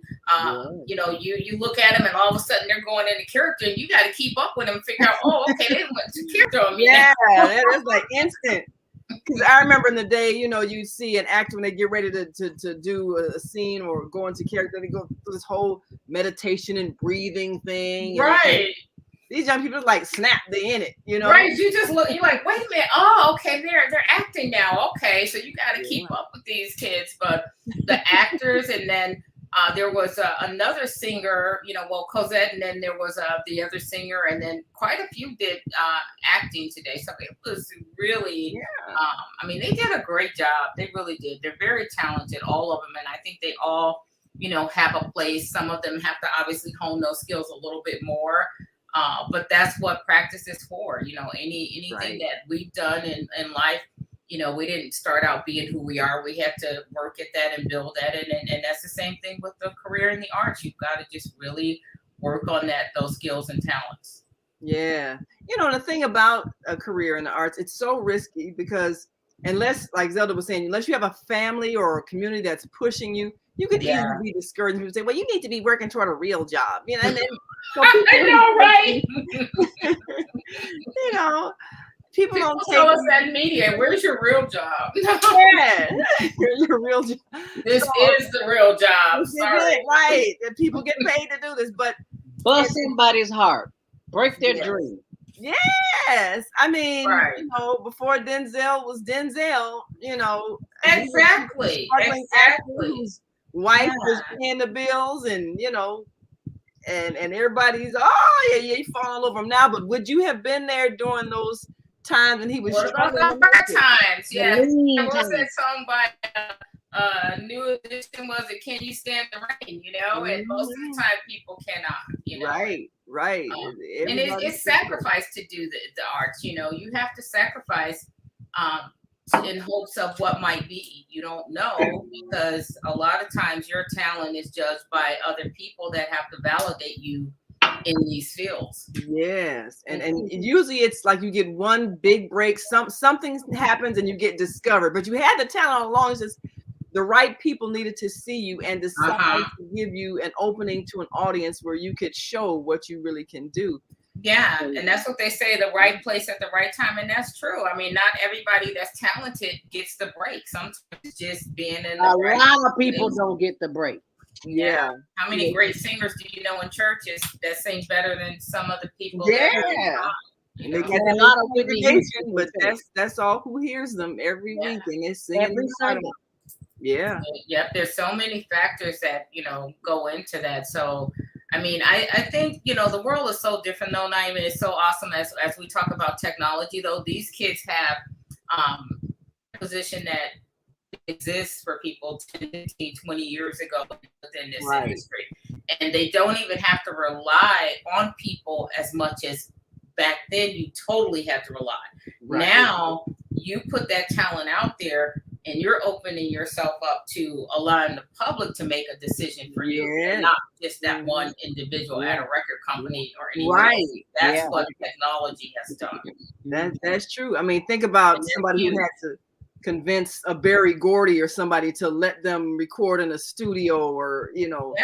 S5: you look at them and all of a sudden they're going into character, and you got to keep up with them and figure out, okay, they went to character.
S20: Yeah, that is like instant. Because I remember in the day, you see an actor when they get ready to do a scene or go into character, they go through this whole meditation and breathing thing.
S5: Right.
S20: And these young people like snap, they in it,
S5: Right. You just look, you're like, wait a minute. Oh, okay, they're acting now. Okay, so you got to keep up with these kids. But the actors, and then there was another singer, Cosette, and then there was the other singer, and then quite a few did acting today. So it was really, I mean, they did a great job. They really did. They're very talented, all of them, and I think they all, have a place. Some of them have to obviously hone those skills a little bit more, but that's what practice is for. Anything that we've done in life. We didn't start out being who we are. We had to work at that and build that. And that's the same thing with the career in the arts. You've got to just really work on those skills and talents.
S20: Yeah. The thing about a career in the arts, it's so risky because unless, like Zelda was saying, unless you have a family or a community that's pushing you, you could easily be discouraged. People say, well, you need to be working toward a real job. And then,
S5: I know, right?
S20: People don't
S5: tell us that media. Where's your real job?
S20: Yeah, your real job.
S5: This is the real job. Sorry.
S20: Right. And people get paid to do this, but
S1: bust somebody's heart, break their dream.
S20: Yes, I mean,
S5: Right.
S20: you know, before Denzel was Denzel, you know,
S5: Exactly.
S20: struggling actor
S5: Exactly.
S20: whose wife was
S5: Yeah.
S20: paying the bills, and you know, and everybody's oh yeah, you fall all over him now. But would you have been there during those times when he was
S5: What about
S20: struggling
S5: the
S20: to make
S5: hard
S20: it?
S5: times?
S1: The
S5: Yeah.
S1: lean
S5: There was that
S1: times.
S5: song by New Edition, was it Can You Stand the Rain? You know, and most of the time people cannot, you know.
S20: Right.
S5: And it's sacrifice to do the arts, you know. You have to sacrifice in hopes of what might be. You don't know, because a lot of times your talent is judged by other people that have to validate you in these fields.
S20: Yes, and usually it's like you get one big break, something happens and you get discovered, but you had the talent all along. It's just the right people needed to see you and decide to give you an opening to an audience where you could show what you really can do.
S5: Yeah, and that's what they say, the right place at the right time, and that's true. I mean, not everybody that's talented gets the break. Sometimes it's just being in the
S1: A
S5: right
S1: lot of people
S5: place.
S1: don't get the break.
S5: Yeah. How many great singers do you know in churches that sing better than some of the people?
S20: Yeah.
S5: You
S20: And they
S5: know?
S20: get
S1: a lot of Whitney
S20: congregation, but
S1: Houston
S20: that's all who hears them every
S5: Yeah.
S20: week, and it's singing
S1: every
S20: incredible.
S1: Sunday.
S20: Yeah.
S5: Yep. There's so many factors that, you know, go into that. So, I mean, I think, you know, the world is so different though, Naima. It's so awesome as we talk about technology though. These kids have a position that exists for people 10, 15, 20 years ago within this industry. And they don't even have to rely on people as much as back then you totally had to rely. Now you put that talent out there and you're opening yourself up to allowing the public to make a decision for you, and not just that one individual at a record company or anyone else. That's what technology has done.
S20: That's true. I mean, think about somebody who had to convince a Barry Gordy or somebody to let them record in a studio, or you know,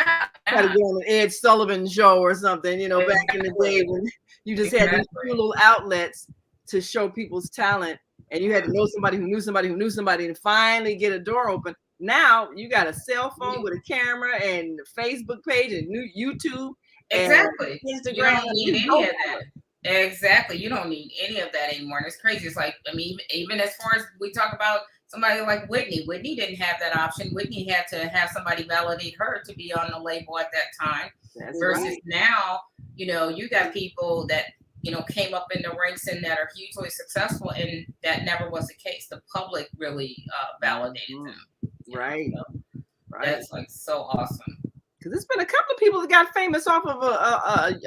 S20: try to get on an Ed Sullivan show or something. You know, back in the day when you just had these few little outlets to show people's talent, and you had to know somebody who knew somebody who knew somebody to finally get a door open. Now you got a cell phone with a camera and a Facebook page and new YouTube.
S5: Exactly.
S20: And
S5: You
S20: Instagram.
S5: don't need any of that. Exactly. You don't need any of that anymore. And it's crazy. It's like, I mean, even as far as we talk about somebody like Whitney didn't have that option. Whitney had to have somebody validate her to be on the label at that time. Versus now, you know, you got people that, you know, came up in the ranks and that are hugely successful, and that never was the case. The public really validated them.
S20: Right.
S5: That's like so awesome.
S20: Because there's been a couple of people that got famous off of a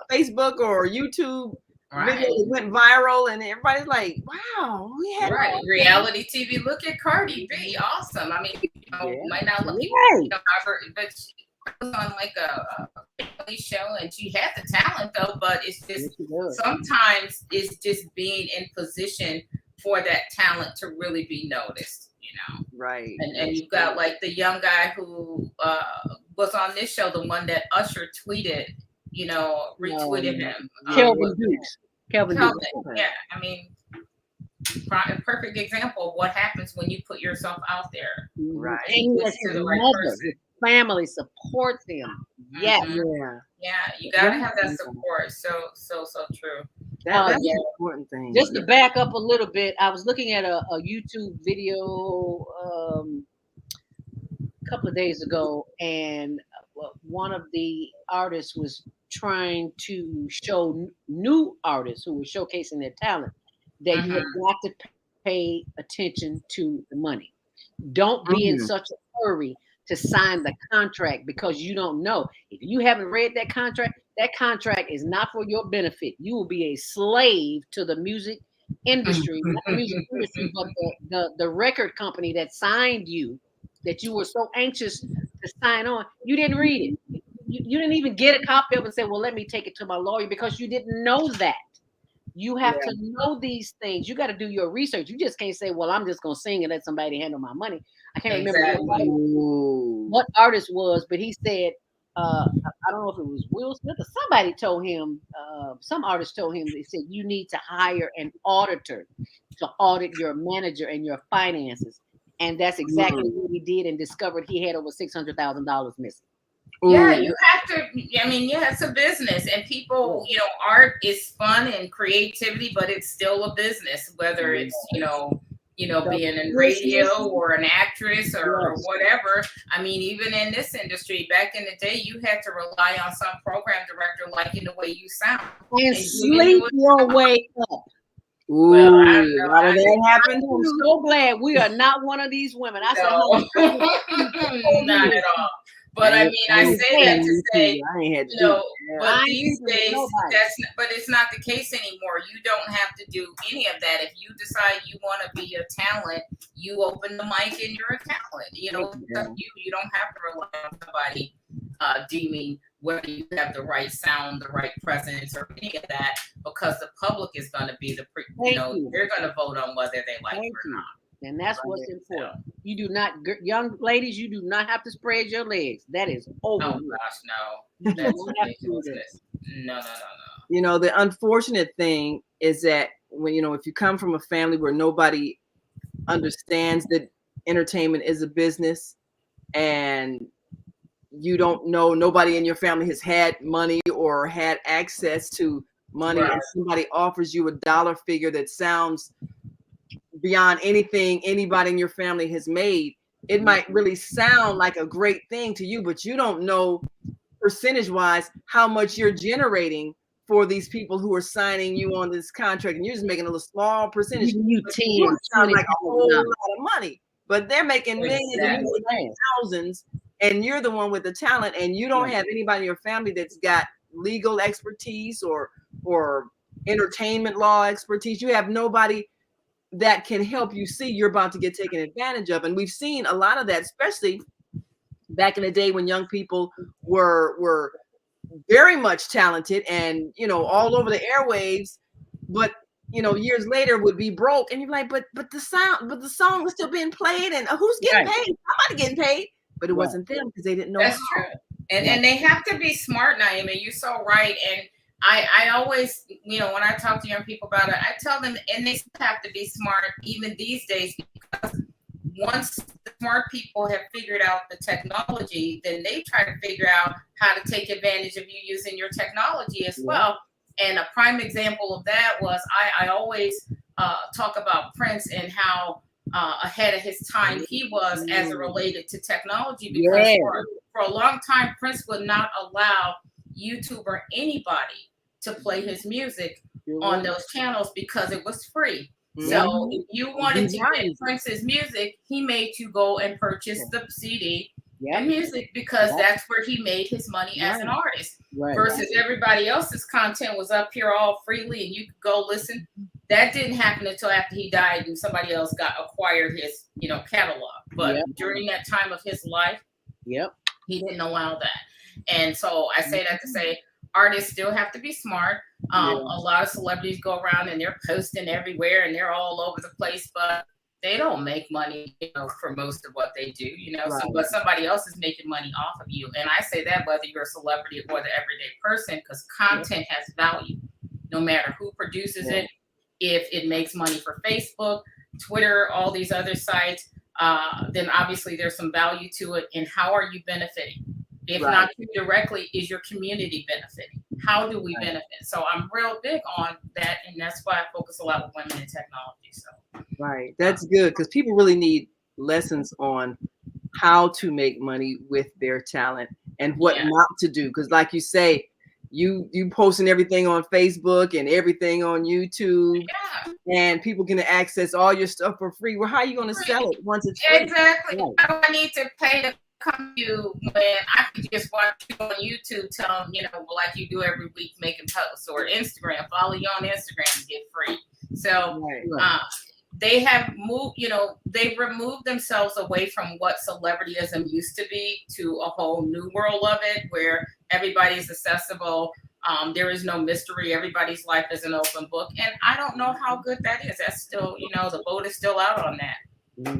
S20: Facebook or YouTube video that went viral, and everybody's like, "Wow, we had
S5: reality TV. Look at Cardi B, awesome. I mean, you know, might not look, you know, but she was on like a family show, and she had the talent though. But it's just sometimes it's just being in position for that talent to really be noticed. You know, and you've got like the young guy who was on this show, the one that Usher tweeted, you know, retweeted him.
S1: Kelvin Dukes. Kelvin.
S5: Yeah, I mean, a perfect example of what happens when you put yourself out there.
S1: And he has his mother, his family supports him. Yes.
S5: Yeah, you gotta have that support. So true.
S20: That's an important thing.
S1: Just to back up a little bit, I was looking at a YouTube video a couple of days ago, and one of the artists was trying to show new artists who were showcasing their talent that you have got to pay attention to the money. Don't be in such a hurry to sign the contract, because you don't know. If you haven't read that contract is not for your benefit. You will be a slave to the music industry, not the music industry, but the record company that signed you, that you were so anxious to sign on. You didn't read it. You didn't even get a copy of it and say, well, let me take it to my lawyer, because you didn't know that. You have to know these things. You got to do your research. You just can't say, well, I'm just going to sing and let somebody handle my money. I can't remember what artist was, but he said, I don't know if it was Will Smith or somebody told him, some artist told him, they said, you need to hire an auditor to audit your manager and your finances. And that's exactly what he did, and discovered he had over $600,000 missing.
S5: Yeah, you have to. I mean, yeah, it's a business, and people, art is fun and creativity, but it's still a business. Whether it's being in radio or an actress or whatever. I mean, even in this industry, back in the day, you had to rely on some program director liking the way you sound
S8: and sleep your way up.
S20: Ooh,
S5: well,
S20: how did that happen?
S1: I'm so glad we are not one of these women. I said,
S5: not at all. But I mean, I say that to say, but these days, but it's not the case anymore. You don't have to do any of that. If you decide you want to be a talent, you open the mic and you're a talent. You don't have to rely on somebody deeming whether you have the right sound, the right presence, or any of that, because the public is going to be they're going to vote on whether they like it or not.
S1: And that's what's important. You do not, young ladies, you do not have to spread your legs. That is over.
S5: Oh gosh, no. That's ridiculous. No.
S20: The unfortunate thing is that when, if you come from a family where nobody understands that entertainment is a business, and you don't know, nobody in your family has had money or had access to money, and somebody offers you a dollar figure that sounds beyond anything anybody in your family has made, it might really sound like a great thing to you, but you don't know percentage wise how much you're generating for these people who are signing you on this contract, and you're just making a little small percentage.
S1: You
S20: sound like a whole lot of money, but they're making millions and thousands, and you're the one with the talent, and you don't have anybody in your family that's got legal expertise or entertainment law expertise. You have nobody that can help you see you're about to get taken advantage of. And we've seen a lot of that, especially back in the day when young people were very much talented and, all over the airwaves, but, years later would be broke. And you're like, but the song was still being played, and who's getting paid? Somebody getting paid, but it wasn't them because they didn't know.
S5: That's true. And they have to be smart, Naomi. You're so right. And I always, when I talk to young people about it, I tell them, and they have to be smart even these days, because once the smart people have figured out the technology, then they try to figure out how to take advantage of you using your technology as well. And a prime example of that was I always talk about Prince and how ahead of his time he was as it related to technology, because for a long time, Prince would not allow YouTube or anybody to play his music on those channels because it was free. So if you wanted to get Prince's music, he made you go and purchase the CD and music, because that's where he made his money as an artist. Versus everybody else's content was up here all freely and you could go listen. That didn't happen until after he died and somebody else acquired his catalog. But during that time of his life, he didn't allow that. And so I say that to say artists still have to be smart. A lot of celebrities go around and they're posting everywhere and they're all over the place, but they don't make money, for most of what they do, but somebody else is making money off of you. And I say that whether you're a celebrity or the everyday person, because content has value, no matter who produces it. If it makes money for Facebook, Twitter, all these other sites, then obviously there's some value to it. And how are you benefiting? If not you directly, is your community benefiting? How do we benefit? So I'm real big on that, and that's why I focus a lot with women in technology. So
S20: that's good, because people really need lessons on how to make money with their talent and what not to do. Because like you say, you posting everything on Facebook and everything on YouTube, and people can access all your stuff for free. Well, how are you going to sell it once it's free?
S5: Exactly. Why do I need to pay to come to you when I can just watch you on YouTube, tell them, like you do every week, making posts, or Instagram, follow you on Instagram and get free. So they have moved, they've removed themselves away from what celebrityism used to be to a whole new world of it, where everybody's accessible. There is no mystery. Everybody's life is an open book. And I don't know how good that is. That's still, the boat is still out on that.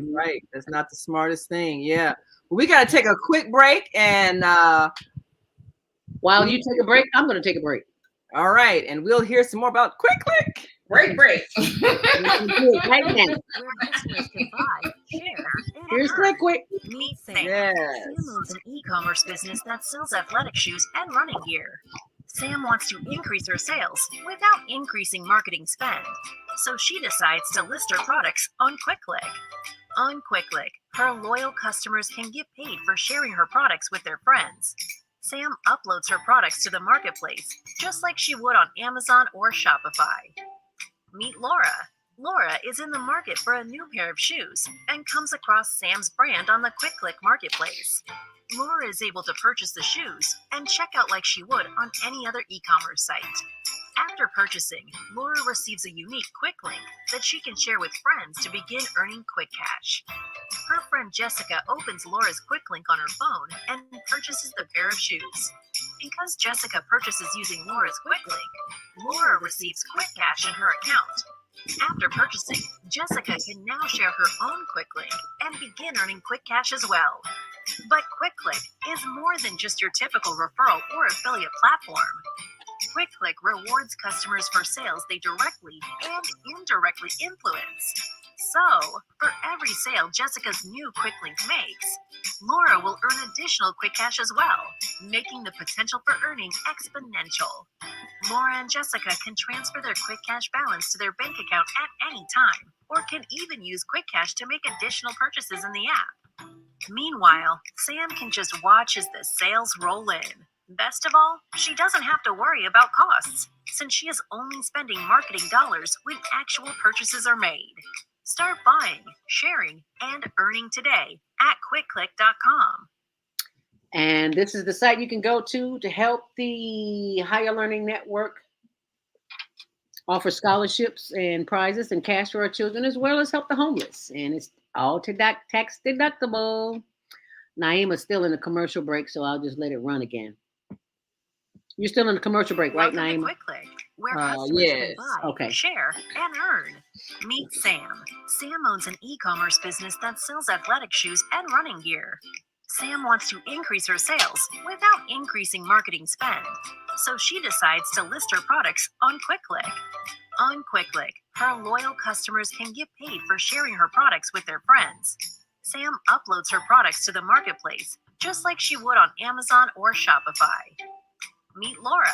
S20: Right. That's not the smartest thing. Yeah. We got to take a quick break, and
S1: while you take a break, I'm going to take a break.
S20: All right, and we'll hear some more about Quick Click.
S5: Break.
S1: Right now. Here's Quick.
S2: Meet Sam, CMOs and e-commerce business that sells athletic shoes and running gear. Sam wants to increase her sales without increasing marketing spend, so she decides to list her products on QuickClick. On QuickClick, her loyal customers can get paid for sharing her products with their friends. Sam uploads her products to the marketplace, just like she would on Amazon or Shopify. Meet Laura. Laura is in the market for a new pair of shoes and comes across Sam's brand on the QuickClick marketplace. Laura is able to purchase the shoes and check out like she would on any other e-commerce site. After purchasing, Laura receives a unique quick link that she can share with friends to begin earning quick cash. Her friend Jessica opens Laura's quick link on her phone and purchases the pair of shoes. Because Jessica purchases using Laura's quick link, Laura receives quick cash in her account. After purchasing, Jessica can now share her own quick link and begin earning quick cash as well. But QuickClick is more than just your typical referral or affiliate platform. QuickClick rewards customers for sales they directly and indirectly influence. So, for every sale Jessica's new quick link makes, Laura will earn additional quick cash as well, making the potential for earning exponential. Laura and Jessica can transfer their quick cash balance to their bank account at any time, or can even use quick cash to make additional purchases in the app. Meanwhile, Sam can just watch as the sales roll in. Best of all, she doesn't have to worry about costs, since she is only spending marketing dollars when actual purchases are made. Start buying, sharing, and earning today at quickclick.com.
S1: And this is the site you can go to help the Higher Learning Network offer scholarships and prizes and cash for our children, as well as help the homeless. And it's all tax deductible. Naima's still in a commercial break, so I'll just let it run again. You're still in the commercial break, right, Naima?
S2: QuickClick, where customers can buy,
S1: Okay.
S2: share, and earn. Meet Sam. Sam owns an e-commerce business that sells athletic shoes and running gear. Sam wants to increase her sales without increasing marketing spend, so she decides to list her products on QuickClick. On QuickClick, her loyal customers can get paid for sharing her products with their friends. Sam uploads her products to the marketplace, just like she would on Amazon or Shopify. Meet Laura.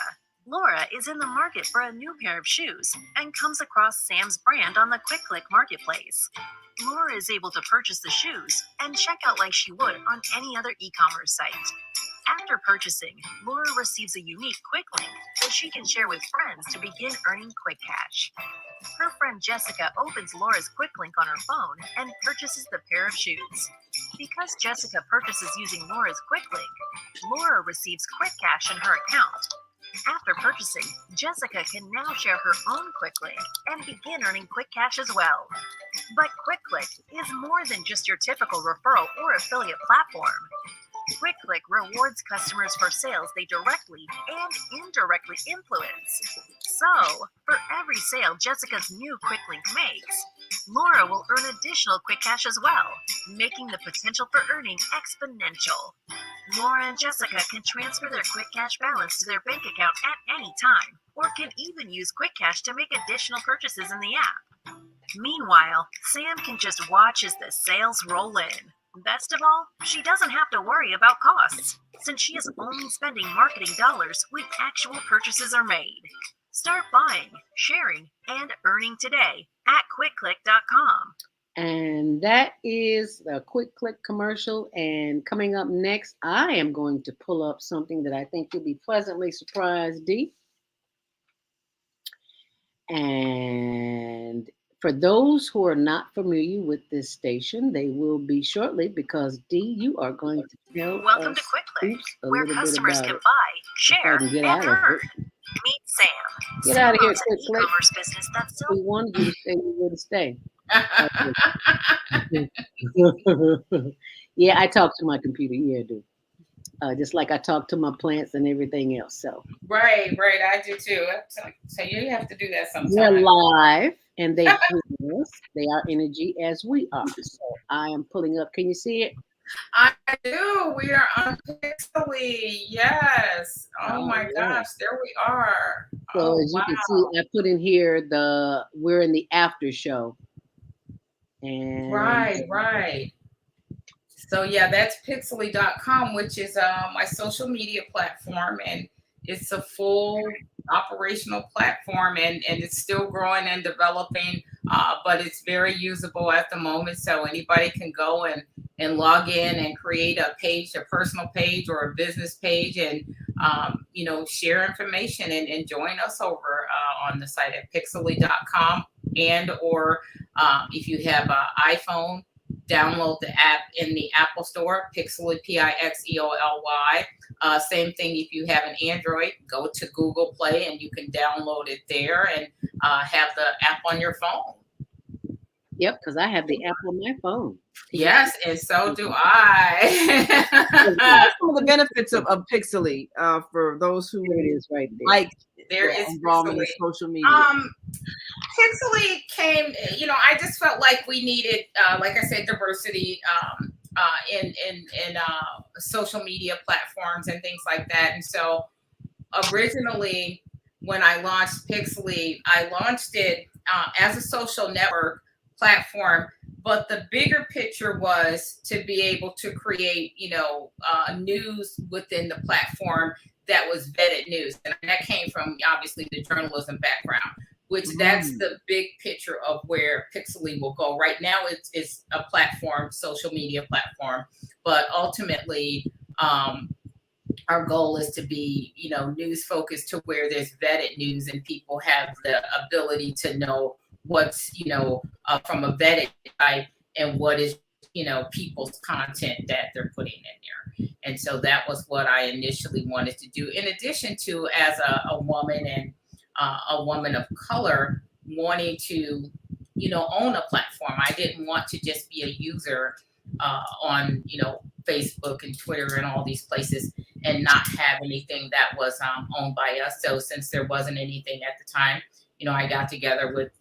S2: Laura is in the market for a new pair of shoes and comes across Sam's brand on the QuickClick marketplace. Laura is able to purchase the shoes and check out like she would on any other e-commerce site. After purchasing, Laura receives a unique quick link that she can share with friends to begin earning quick cash. Her friend Jessica opens Laura's quick link on her phone and purchases the pair of shoes. Because Jessica purchases using Laura's quick link, Laura receives quick cash in her account. After purchasing, Jessica can now share her own quick link and begin earning quick cash as well. But QuickClick is more than just your typical referral or affiliate platform. QuickClick rewards customers for sales they directly and indirectly influence. So, for every sale Jessica's new quick link makes, Laura will earn additional quick cash as well, making the potential for earning exponential. Laura and Jessica can transfer their quick cash balance to their bank account at any time, or can even use quick cash to make additional purchases in the app. Meanwhile, Sam can just watch as the sales roll in. Best of all, she doesn't have to worry about costs, since she is only spending marketing dollars when actual purchases are made. Start buying, sharing, and earning today at quickclick.com.
S1: And that is the QuickClick commercial. And coming up next, I am going to pull up something that I think you'll be pleasantly surprised, Dee. And for those who are not familiar with this station, they will be shortly, because Dee, you are going to tell
S2: Welcome
S1: us
S2: to QuickClick,
S1: a
S2: where
S1: little bit
S2: customers
S1: about
S2: can
S1: it.
S2: buy,
S1: If I
S2: share,
S1: can get
S2: and
S1: out of
S2: earn.
S1: it.
S2: Meet Sam.
S1: Get
S2: Sam
S1: out of here,
S2: owns an
S1: QuickClick.
S2: e-commerce business that sells.
S1: We wanted you to stay, you would stay. Yeah, I talk to my computer. Yeah, I do. Just like I talk to my plants and everything else. So
S5: Right, I do too. So you have to do that
S1: we're
S5: sometime.
S1: live, and they hear us. They are energy as we are. So I am pulling up. Can you see it?
S5: I do. We are on Pixely. Yes. Oh my
S1: All
S5: gosh,
S1: right.
S5: there we are.
S1: So
S5: Oh
S1: as you can
S5: wow.
S1: see, I put in here we're in the after show. And
S5: Right. So yeah, that's Pixely.com, which is my social media platform, and it's a full operational platform, and it's still growing and developing, but it's very usable at the moment. So anybody can go and log in and create a page, a personal page or a business page, and share information and join us over on the site at Pixely.com, and or if you have an iPhone, download the app in the Apple Store, Pixely, Pixely. Same thing if you have an Android, go to Google Play and you can download it there and have the app on your phone.
S1: Yep, because I have the app on my phone.
S5: Yes, and so do I.
S20: What are some of the benefits of Pixely for those who like
S5: there is
S20: involvement in social media?
S5: Pixely came, I just felt like we needed, like I said, diversity in social media platforms and things like that. And so originally, when I launched Pixely, I launched it as a social network platform, but the bigger picture was to be able to create, news within the platform that was vetted news. And that came from obviously the journalism background, which that's the big picture of where Pixely will go. Right now, it's a platform, social media platform, but ultimately, our goal is to be, news focused, to where there's vetted news and people have the ability to know what's, from a vetted type and what is, people's content that they're putting in there. And so that was what I initially wanted to do. In addition to, as a woman and a woman of color, wanting to, own a platform. I didn't want to just be a user on, Facebook and Twitter and all these places and not have anything that was owned by us. So since there wasn't anything at the time, I got together with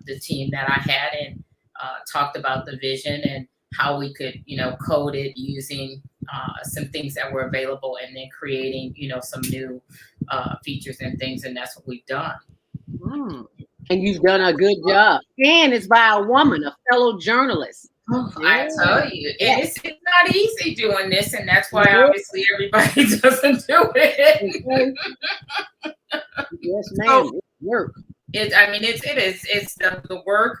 S5: the team that I had and talked about the vision and how we could, code it using some things that were available, and then creating, some new features and things. And that's what we've done.
S1: And you've done a good job. And it's by a woman, a fellow journalist.
S5: I tell you, and it's not easy doing this, and that's why obviously everybody doesn't do it.
S1: Yes, ma'am. It's work.
S5: It is. It's the work.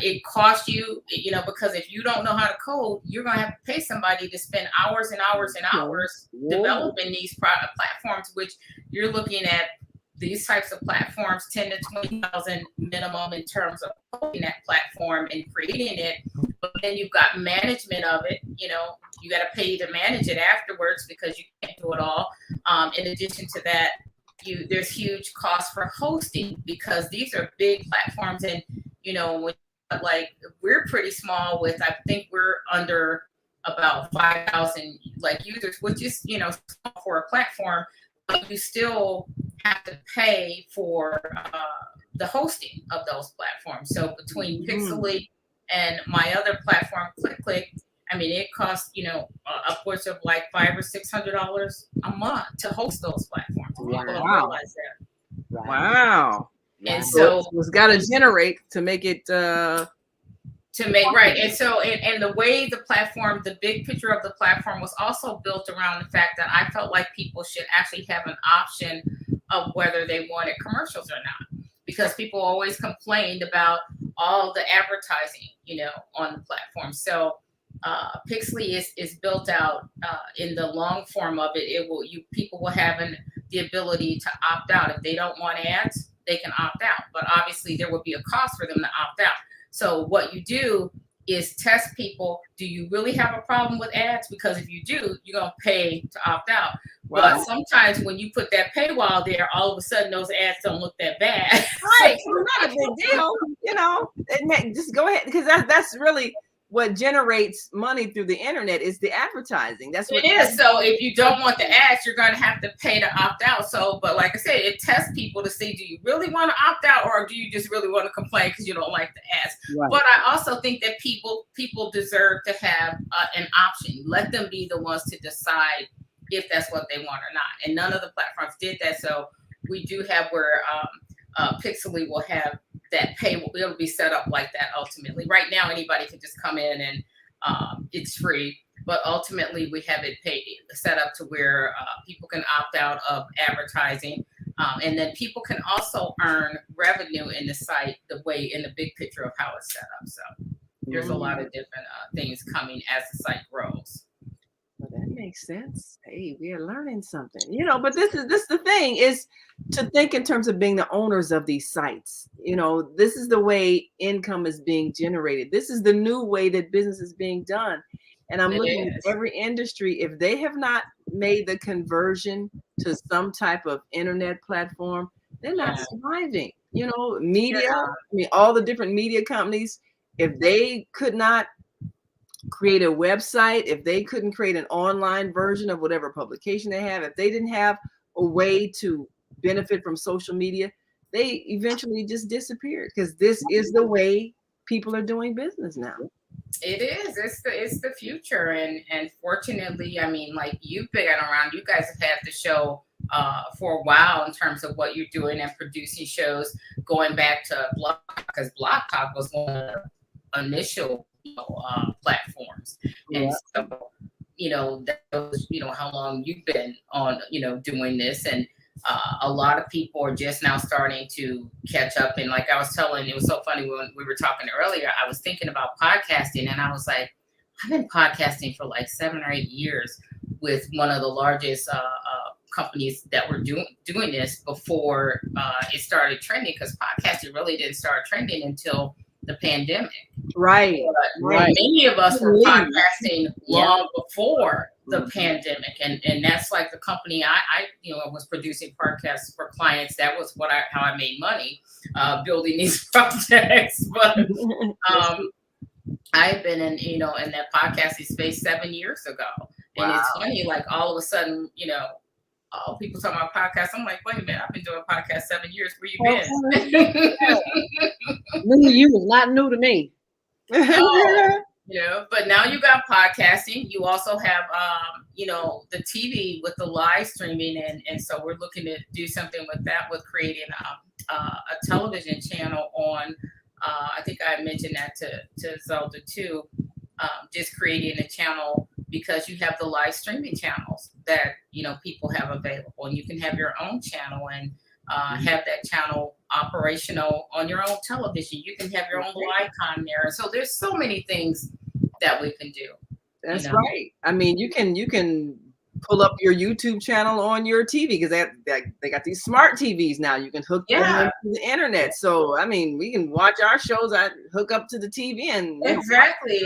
S5: It costs you, because if you don't know how to code, you're going to have to pay somebody to spend hours and hours and hours developing these platforms, which you're looking at. These types of platforms, 10 to 20,000 minimum in terms of coding that platform and creating it. But then you've got management of it. You got to pay to manage it afterwards because you can't do it all. In addition to that, there's huge costs for hosting because these are big platforms, and we're pretty small with, I think we're under about 5,000 users, which is small for a platform, but you still have to pay for the hosting of those platforms. So between Pixely and my other platform, ClickClick, it costs upwards of like $500 or $600 a month to host those platforms. People don't realize that.
S20: Wow.
S5: And so
S20: it's got to generate to make it
S5: right. And so and the way the platform, the big picture of the platform was also built around the fact that I felt like people should actually have an option of whether they wanted commercials or not, because people always complained about all the advertising, on the platform. So Pixely is built out in the long form of it. People will have the ability to opt out. If they don't want ads, they can opt out, but obviously there will be a cost for them to opt out. So what you do is test people. Do you really have a problem with ads? Because if you do, you're going to pay to opt out. Wow. But sometimes when you put that paywall there, all of a sudden those ads don't look that bad.
S20: Right. It's not a big deal. Just go ahead, because that's really what generates money through the internet is the advertising. That's what
S5: it is. So if you don't want the ads, you're going to have to pay to opt out. So, but like I said, it tests people to see, do you really want to opt out, or do you just really want to complain because you don't like the ads? Right. But I also think that people deserve to have an option. Let them be the ones to decide if that's what they want or not. And none of the platforms did that. So we do have where Pixely will have that pay. It'll be set up like that ultimately. Right now, anybody can just come in and it's free. but ultimately we have it set up to where people can opt out of advertising. And then people can also earn revenue in the site in the big picture of how it's set up. So there's a lot of different things coming as the site grows.
S20: Well, that makes sense. Hey, we are learning something, but this is the thing, is to think in terms of being the owners of these sites. This is the way income is being generated. This is the new way that business is being done. And I'm looking at every industry, if they have not made the conversion to some type of internet platform, they're not surviving. Media, all the different media companies, if they could not create a website, if they couldn't create an online version of whatever publication they have, if they didn't have a way to benefit from social media, they eventually just disappeared, because this is the way people are doing business now.
S5: It is. It's the future, and fortunately, I mean, like, you've been around. You guys have had the show for a while in terms of what you're doing and producing shows, going back to Blog, because Blog Talk was one of the initial platforms, and so that was how long you've been on doing this, and a lot of people are just now starting to catch up. And like I was telling, it was so funny when we were talking earlier, I was thinking about podcasting, and I was like, I've been podcasting for like 7 or 8 years with one of the largest companies that were doing this before it started trending, because podcasting really didn't start trending until the pandemic.
S20: Right.
S5: Many of us were podcasting long before the pandemic, and that's like the company I was producing podcasts for clients. That was how I made money, building these projects. But I've been in in that podcasting space 7 years ago, and it's funny, like, all of a sudden, people talking about podcasts. I'm like, wait a minute, I've been doing podcasts 7 years. Where you been?
S1: You was not new to me.
S5: But now you got podcasting. You also have, the TV with the live streaming, and so we're looking to do something with that, with creating a television channel on. I think I mentioned that to Zelda too. Just creating a channel, because you have the live streaming channels that people have available, and you can have your own channel and have that channel operational on your own television. You can have your own live con there. So there's so many things that we can do.
S20: That's right. I mean, you can pull up your YouTube channel on your TV, because they got these smart TVs now. You can hook them to the internet. So I mean, we can watch our shows. I hook up to the TV and
S5: exactly.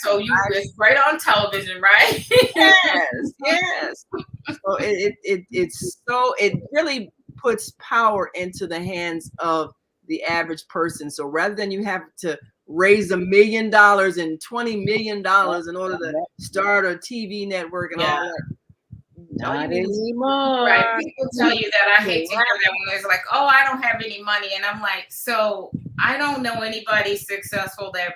S5: So it's right on television, right?
S20: Yes. So it really puts power into the hands of the average person. So rather than you have to raise $1 million and $20 million in order to start a TV network and all that.
S1: Not anymore.
S5: Right. People tell you that. I hate to hear that when they're like, oh, I don't have any money. And I'm like, so I don't know anybody successful there's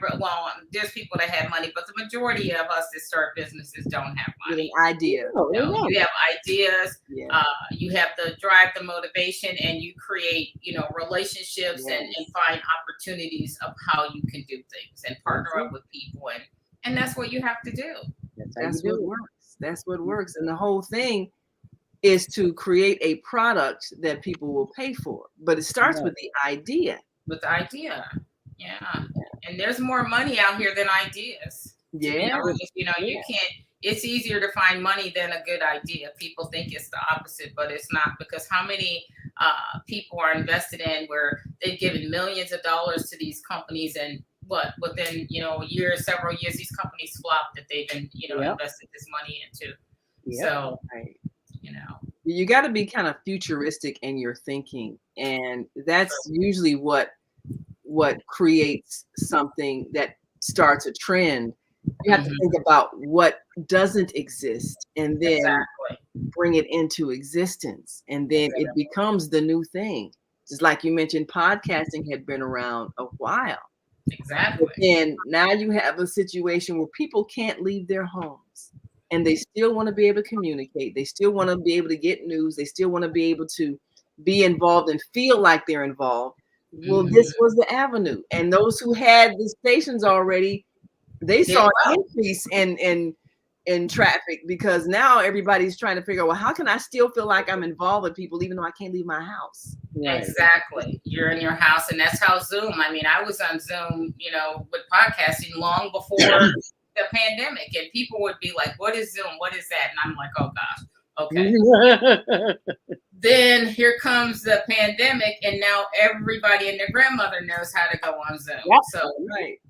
S5: people that have money, but the majority of us that start businesses don't have money.
S20: Idea.
S5: You have ideas. You have the drive, the motivation, and you create, relationships and find opportunities of how you can do things and partner up with people. And that's what you have to do.
S20: That's what works. That's what works. And the whole thing is to create a product that people will pay for. But it starts with the idea.
S5: With the idea. Yeah. And there's more money out here than ideas.
S20: Yeah.
S5: You can't, it's easier to find money than a good idea. People think it's the opposite, but it's not, because how many people are invested in where they've given millions of dollars to these companies, and within several years, these companies flop that they've been invested this money into. So
S20: you got to be kind of futuristic in your thinking, and that's usually what creates something that starts a trend. You have to think about what doesn't exist, and then bring it into existence, and then it becomes the new thing. Just like you mentioned, podcasting had been around a while.
S5: Exactly.
S20: And now you have a situation where people can't leave their homes, and they still want to be able to communicate. They still want to be able to get news. They still want to be able to be involved and feel like they're involved. Well, this was the avenue. And those who had the stations already, they saw an increase in in traffic, because now everybody's trying to figure out, well, how can I still feel like I'm involved with people even though I can't leave my house?
S1: Right.
S5: Exactly. You're in your house, and that's how Zoom. I mean, I was on Zoom, with podcasting long before the pandemic, and people would be like, "What is Zoom? What is that?" And I'm like, "Oh gosh, okay." Then here comes the pandemic, and now everybody and their grandmother knows how to go on Zoom.
S20: Yep.
S5: So
S20: Right.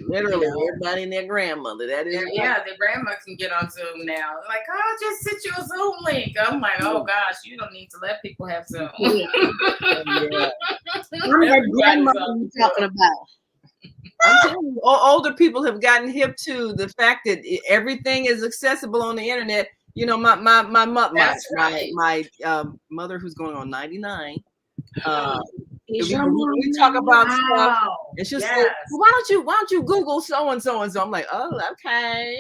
S20: Literally, everybody and their grandmother. That is
S5: the grandma can get on Zoom now. Like, oh, just send you a Zoom link. I'm like, oh gosh, you don't need to let people have Zoom.
S8: Yeah. I'm that grandmother you talking about.
S20: I'm telling you, older people have gotten hip to the fact that everything is accessible on the internet. My mother, who's going on 99. We talk about stuff, and she'll say, well, "Why don't you Google so and so and so?" I'm like, "Oh, okay."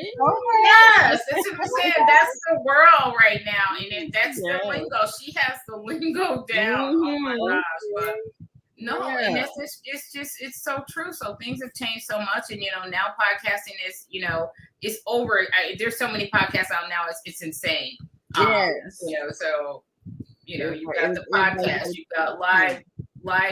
S5: Yes, that's what I'm saying. That's the world right now, and that's the lingo. She has the lingo down. Oh my gosh! But no, and it's so true. So things have changed so much, and now podcasting is it's over. There's so many podcasts out now. It's insane.
S20: Yes.
S5: So you've got the podcast, you've got live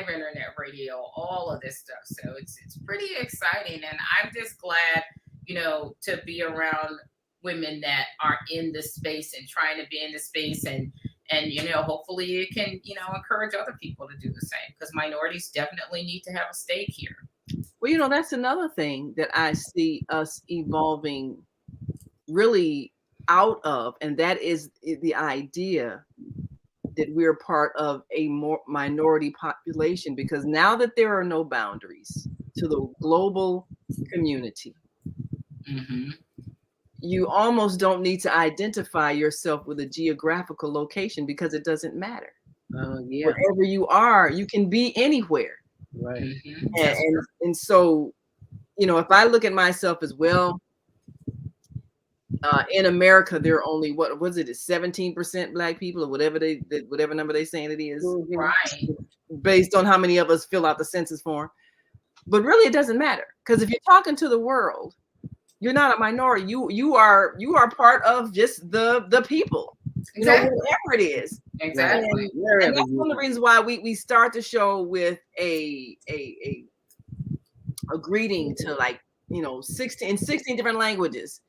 S5: internet radio, all of this stuff. So it's pretty exciting, and I'm just glad to be around women that are in the space and trying to be in the space, and hopefully it can encourage other people to do the same, because minorities definitely need to have a stake here.
S20: Well, that's another thing that I see us evolving really out of, and that is the idea that we're part of a more minority population, because now that there are no boundaries to the global community, you almost don't need to identify yourself with a geographical location, because it doesn't matter. Wherever you are, you can be anywhere.
S1: Right.
S20: And so, if I look at myself as well, in America, there are only 17% Black people, or whatever number they saying it is,
S5: right?
S20: Based on how many of us fill out the census form. But really, it doesn't matter, because if you're talking to the world, you're not a minority. You are part of just the people.
S5: Exactly.
S20: Whatever it is.
S5: Exactly.
S20: And that's one of the reasons why we start the show with a greeting to 16 different languages.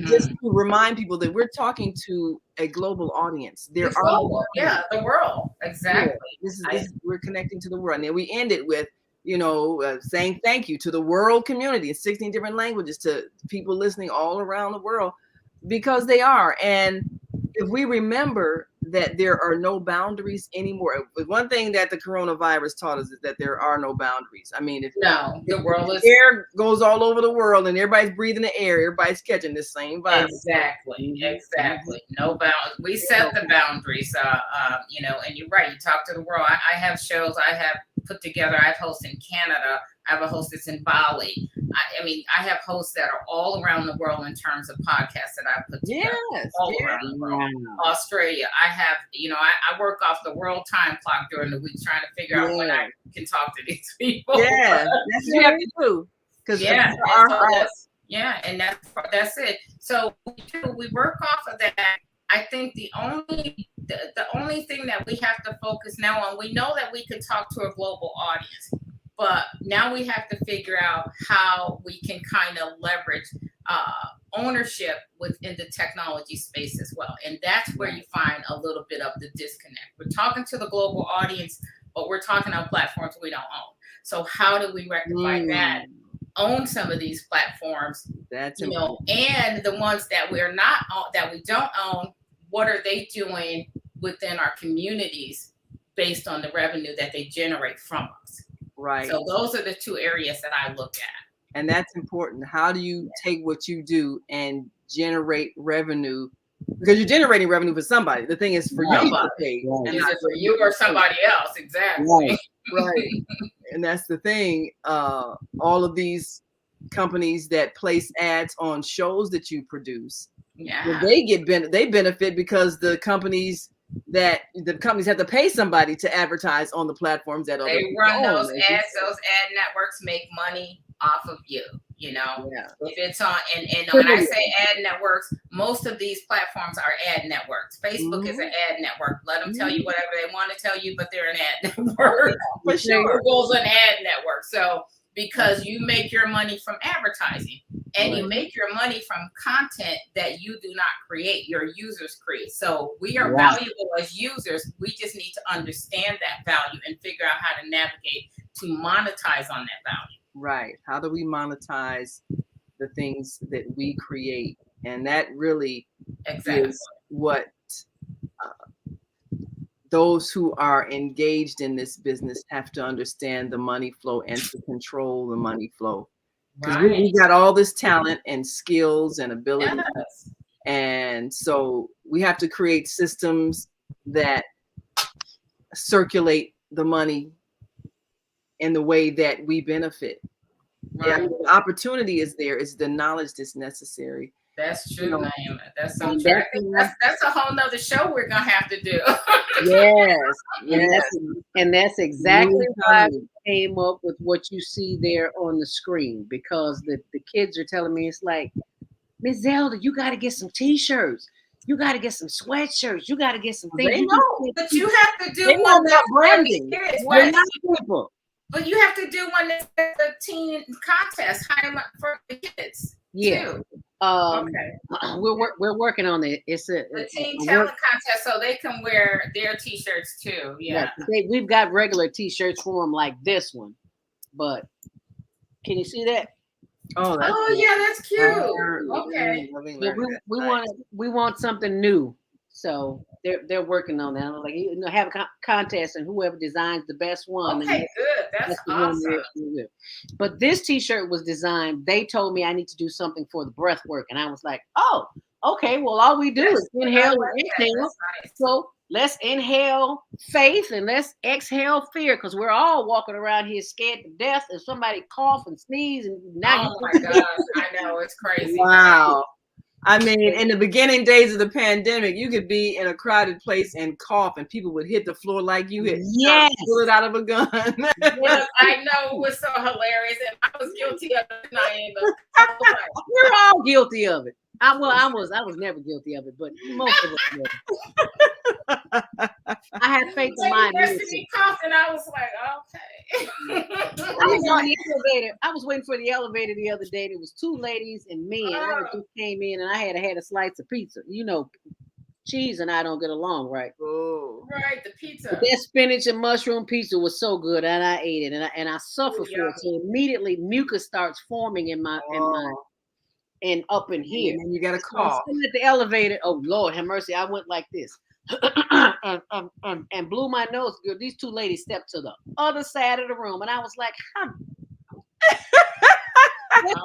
S20: Just to remind people that we're talking to a global audience.
S5: The world. Exactly.
S20: We're connecting to the world. And then we end it with, saying thank you to the world community in 16 different languages, to people listening all around the world, because they are. And if we remember that there are no boundaries anymore, one thing that the coronavirus taught us is that there are no boundaries. I mean,
S5: the world is
S20: air goes all over the world, and everybody's breathing the air, everybody's catching the same virus.
S5: Exactly. No boundaries. We set the boundaries. And you're right. You talk to the world. I have shows I have put together. I have hosts in Canada. I have a host that's in Bali. I have hosts that are all around the world in terms of podcasts that I've put together. All around the world. Australia. I have, I work off the world time clock during the week, trying to figure out when I can talk to these people.
S20: Yeah, that's what you have to do.
S5: And that's it. So we work off of that. I think the only thing that we have to focus now on, we know that we can talk to a global audience, but now we have to figure out how we can kind of leverage ownership within the technology space as well. And that's where you find a little bit of the disconnect. We're talking to the global audience, but we're talking on platforms we don't own. So how do we rectify that? Own some of these platforms, and the ones that we're not that we don't own, what are they doing within our communities based on the revenue that they generate from us?
S20: Right.
S5: So those are the two areas that I look at.
S20: And that's important. How do you take what you do and generate revenue? Because you're generating revenue for somebody. The thing is for you to pay.
S5: Is it for you or somebody else? Exactly.
S20: Right. And that's the thing. All of these companies that place ads on shows that you produce, they benefit because the companies have to pay somebody to advertise on the platforms that
S5: they run those ads. Those ad networks make money off of you. You know,
S1: Yeah.
S5: if it's on, and when I say ad networks, most of these platforms are ad networks. Facebook is an ad network. Let them tell you whatever they want to tell you, but they're an ad network.
S20: For sure.
S5: Google's an ad network. So because you make your money from advertising and you make your money from content that you do not create, your users create. So we are valuable as users. We just need to understand that value and figure out how to navigate to monetize on that value.
S20: Right. How do we monetize the things that we create? And that really is what those who are engaged in this business have to understand the money flow and to control the money flow. Because we got all this talent and skills and ability.
S5: Yes.
S20: And so we have to create systems that circulate the money in the way that we benefit.
S5: Right.
S20: Yeah, the opportunity is there. It's the knowledge that's necessary.
S5: That's true, Naima. That's so true. I think that's a whole nother show we're gonna have to do.
S20: Yes.
S1: And that's exactly why we came up with what you see there on the screen, because the kids are telling me, it's like, Miss Zelda, you got to get some t-shirts. You got to get some sweatshirts. You got to get some things.
S5: They know, but you have to do
S1: they
S5: one
S1: about
S5: that's
S1: branding.
S5: We're
S1: not people.
S5: But you have to do one that's a teen contest, hire them for the kids.
S1: Yeah.
S5: Too.
S1: We're working on it. It's a
S5: teen talent contest, so they can wear their t-shirts too. Yeah.
S1: We've got regular t-shirts for them, like this one, but can you see that?
S20: Oh,
S5: yeah, that's cute. Okay.
S1: We want something new, so they're working on that. Like, have a contest, and whoever designs the best one.
S5: Okay, good. That's awesome.
S1: But this T-shirt was designed. They told me I need to do something for the breath work, and I was like, oh, okay. Well, all we do is inhale and exhale.
S5: Nice.
S1: So let's inhale faith and let's exhale fear, because we're all walking around here scared to death if somebody cough and sneeze. And now
S5: oh my gosh, I know, it's crazy.
S20: Wow. I mean, in the beginning days of the pandemic, you could be in a crowded place and cough, and people would hit the floor like you hit a bullet out of a gun.
S5: Yes, I know, it was so hilarious, and I was guilty of it.
S1: We're all guilty of it. I was never guilty of it, but most of us were. I had faith in my
S5: immunity. And I was like, okay.
S1: I was on the elevator. I was waiting for the elevator the other day. There was two ladies and me, and I just came in, and I had a slice of pizza. You know, cheese and I don't get along, right?
S20: Oh,
S5: right, the pizza.
S1: But that spinach and mushroom pizza was so good, and I ate it, and I suffered for it. So immediately, mucus starts forming in my and up in here.
S20: And you got to cough.
S1: So I'm at the elevator. Oh Lord, have mercy! I went like this. and blew my nose. Girl, these two ladies stepped to the other side of the room, and I was like, if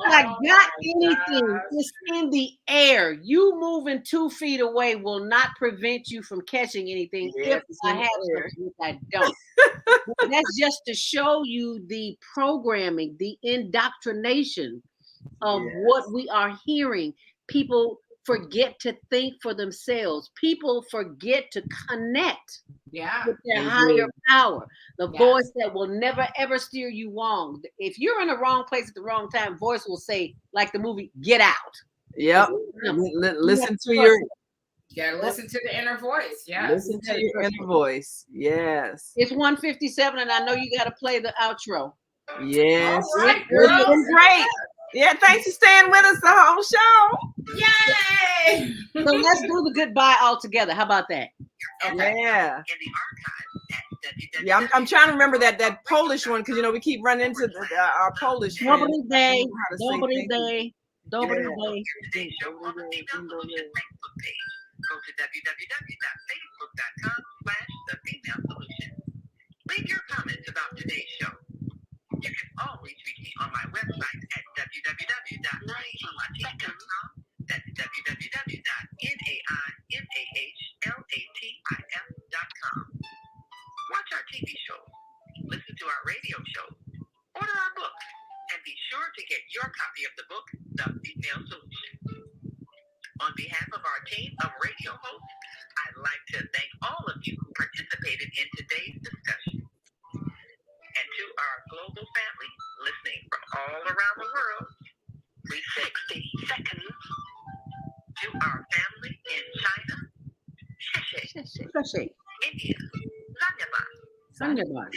S1: I got anything, it's in the air. You moving 2 feet away will not prevent you from catching anything. If I have something, which I don't. That's just to show you the programming, the indoctrination of what we are hearing. People forget to think for themselves. People forget to connect with their higher power, the voice that will never ever steer you wrong. If you're in the wrong place at the wrong time, voice will say, like the movie, get out.
S20: Yep. Listen to your.
S5: You gotta listen to the inner voice. Yeah.
S20: Listen to your inner voice. Yes.
S1: It's 1:57, and I know you got to play the outro.
S20: Yes.
S5: All right,
S20: it's been great. Yeah, thanks for staying with us the whole show.
S5: Yay!
S1: So let's do the goodbye all together. How about that?
S5: Okay.
S20: Yeah. Yeah, I'm trying to remember that Polish one, because we keep running into our Polish friends.
S1: Dobry day. Dobry day. Dobry day.
S11: Go to www.facebook.com/thefemalesolution. Leave your comments about today's show. You can always reach me on my website at www.naimalatif.com. That's www.naimalatif.com. Watch our TV shows, listen to our radio shows, order our books, and be sure to get your copy of the book, The Female Solution. On behalf of our team of radio hosts, I'd like to thank all of you who participated in today's discussion. And to our global family listening from all around the world,
S4: 360 seconds to our family in China.
S1: Sheshe.
S4: India. Zanyaba.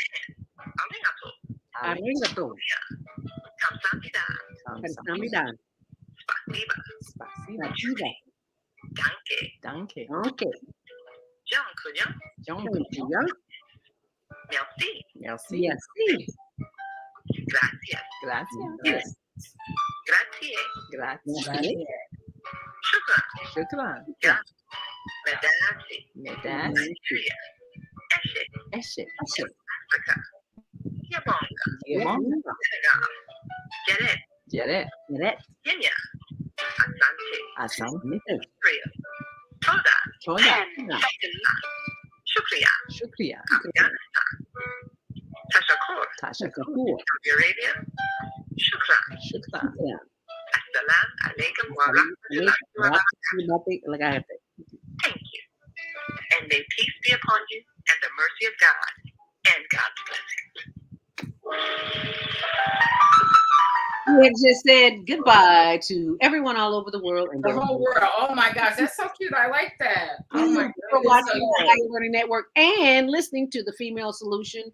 S4: Arigato.
S1: Arigato.
S4: Kamsahamnida.
S1: Kamsahamnida.
S4: Spasiba.
S1: Spasiba.
S4: Danke.
S1: Okay.
S4: Jean-Couillon. Merci.
S20: Merci.
S1: Merci.
S4: Gracias.
S20: Gracias.
S4: Grazie.
S20: Grazie.
S4: Shukran.
S20: Shukran.
S4: Medasi.
S20: Medasi.
S4: Eshe.
S20: Eshe.
S4: Africa. Yabonga.
S20: Yabonga.
S4: Senegal.
S20: Get it.
S4: Kenya.
S20: Asante.
S4: Korea. Toda.
S20: 10
S4: seconds. Shukriya. Afghanistan. Tashakur. Saudi Arabia. Shukran. Assalam alaikum wa rahmatullahi wa barakatuh. Thank you. And may peace be upon you and the mercy of God and God's blessings.
S1: We have just said goodbye to everyone all over the world and
S5: The whole world. Oh my gosh, that's so cute. I like that. Oh my
S1: for
S5: goodness.
S1: watching the Higher Learning Network and listening to the Female Solution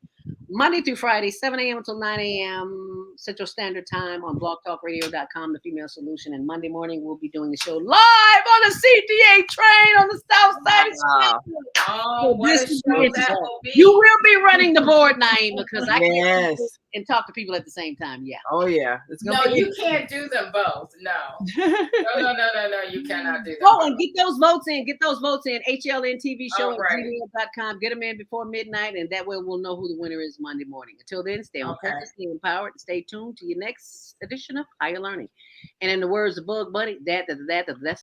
S1: Monday through Friday, 7 a.m. until 9 a.m. Central Standard Time on blogtalkradio.com, the Female Solution. And Monday morning, we'll be doing the show live on the CTA train on the south side of Chicago.
S5: Oh, what a show that will be.
S1: You will be running the board, Naima, because I can't and talk to people at the same time. Yeah.
S20: Oh yeah. It's
S5: No,
S20: gonna be
S5: you can't do them both. No. No. You cannot do that.
S1: Oh, and get those votes in. Get those votes in. HLN TV show
S5: All right.
S1: at gmail.com. Get them in before midnight, and that way we'll know who the winner is Monday morning. Until then, stay on focus, stay empowered, and stay tuned to your next edition of Higher Learning. And in the words of Bug Buddy, that's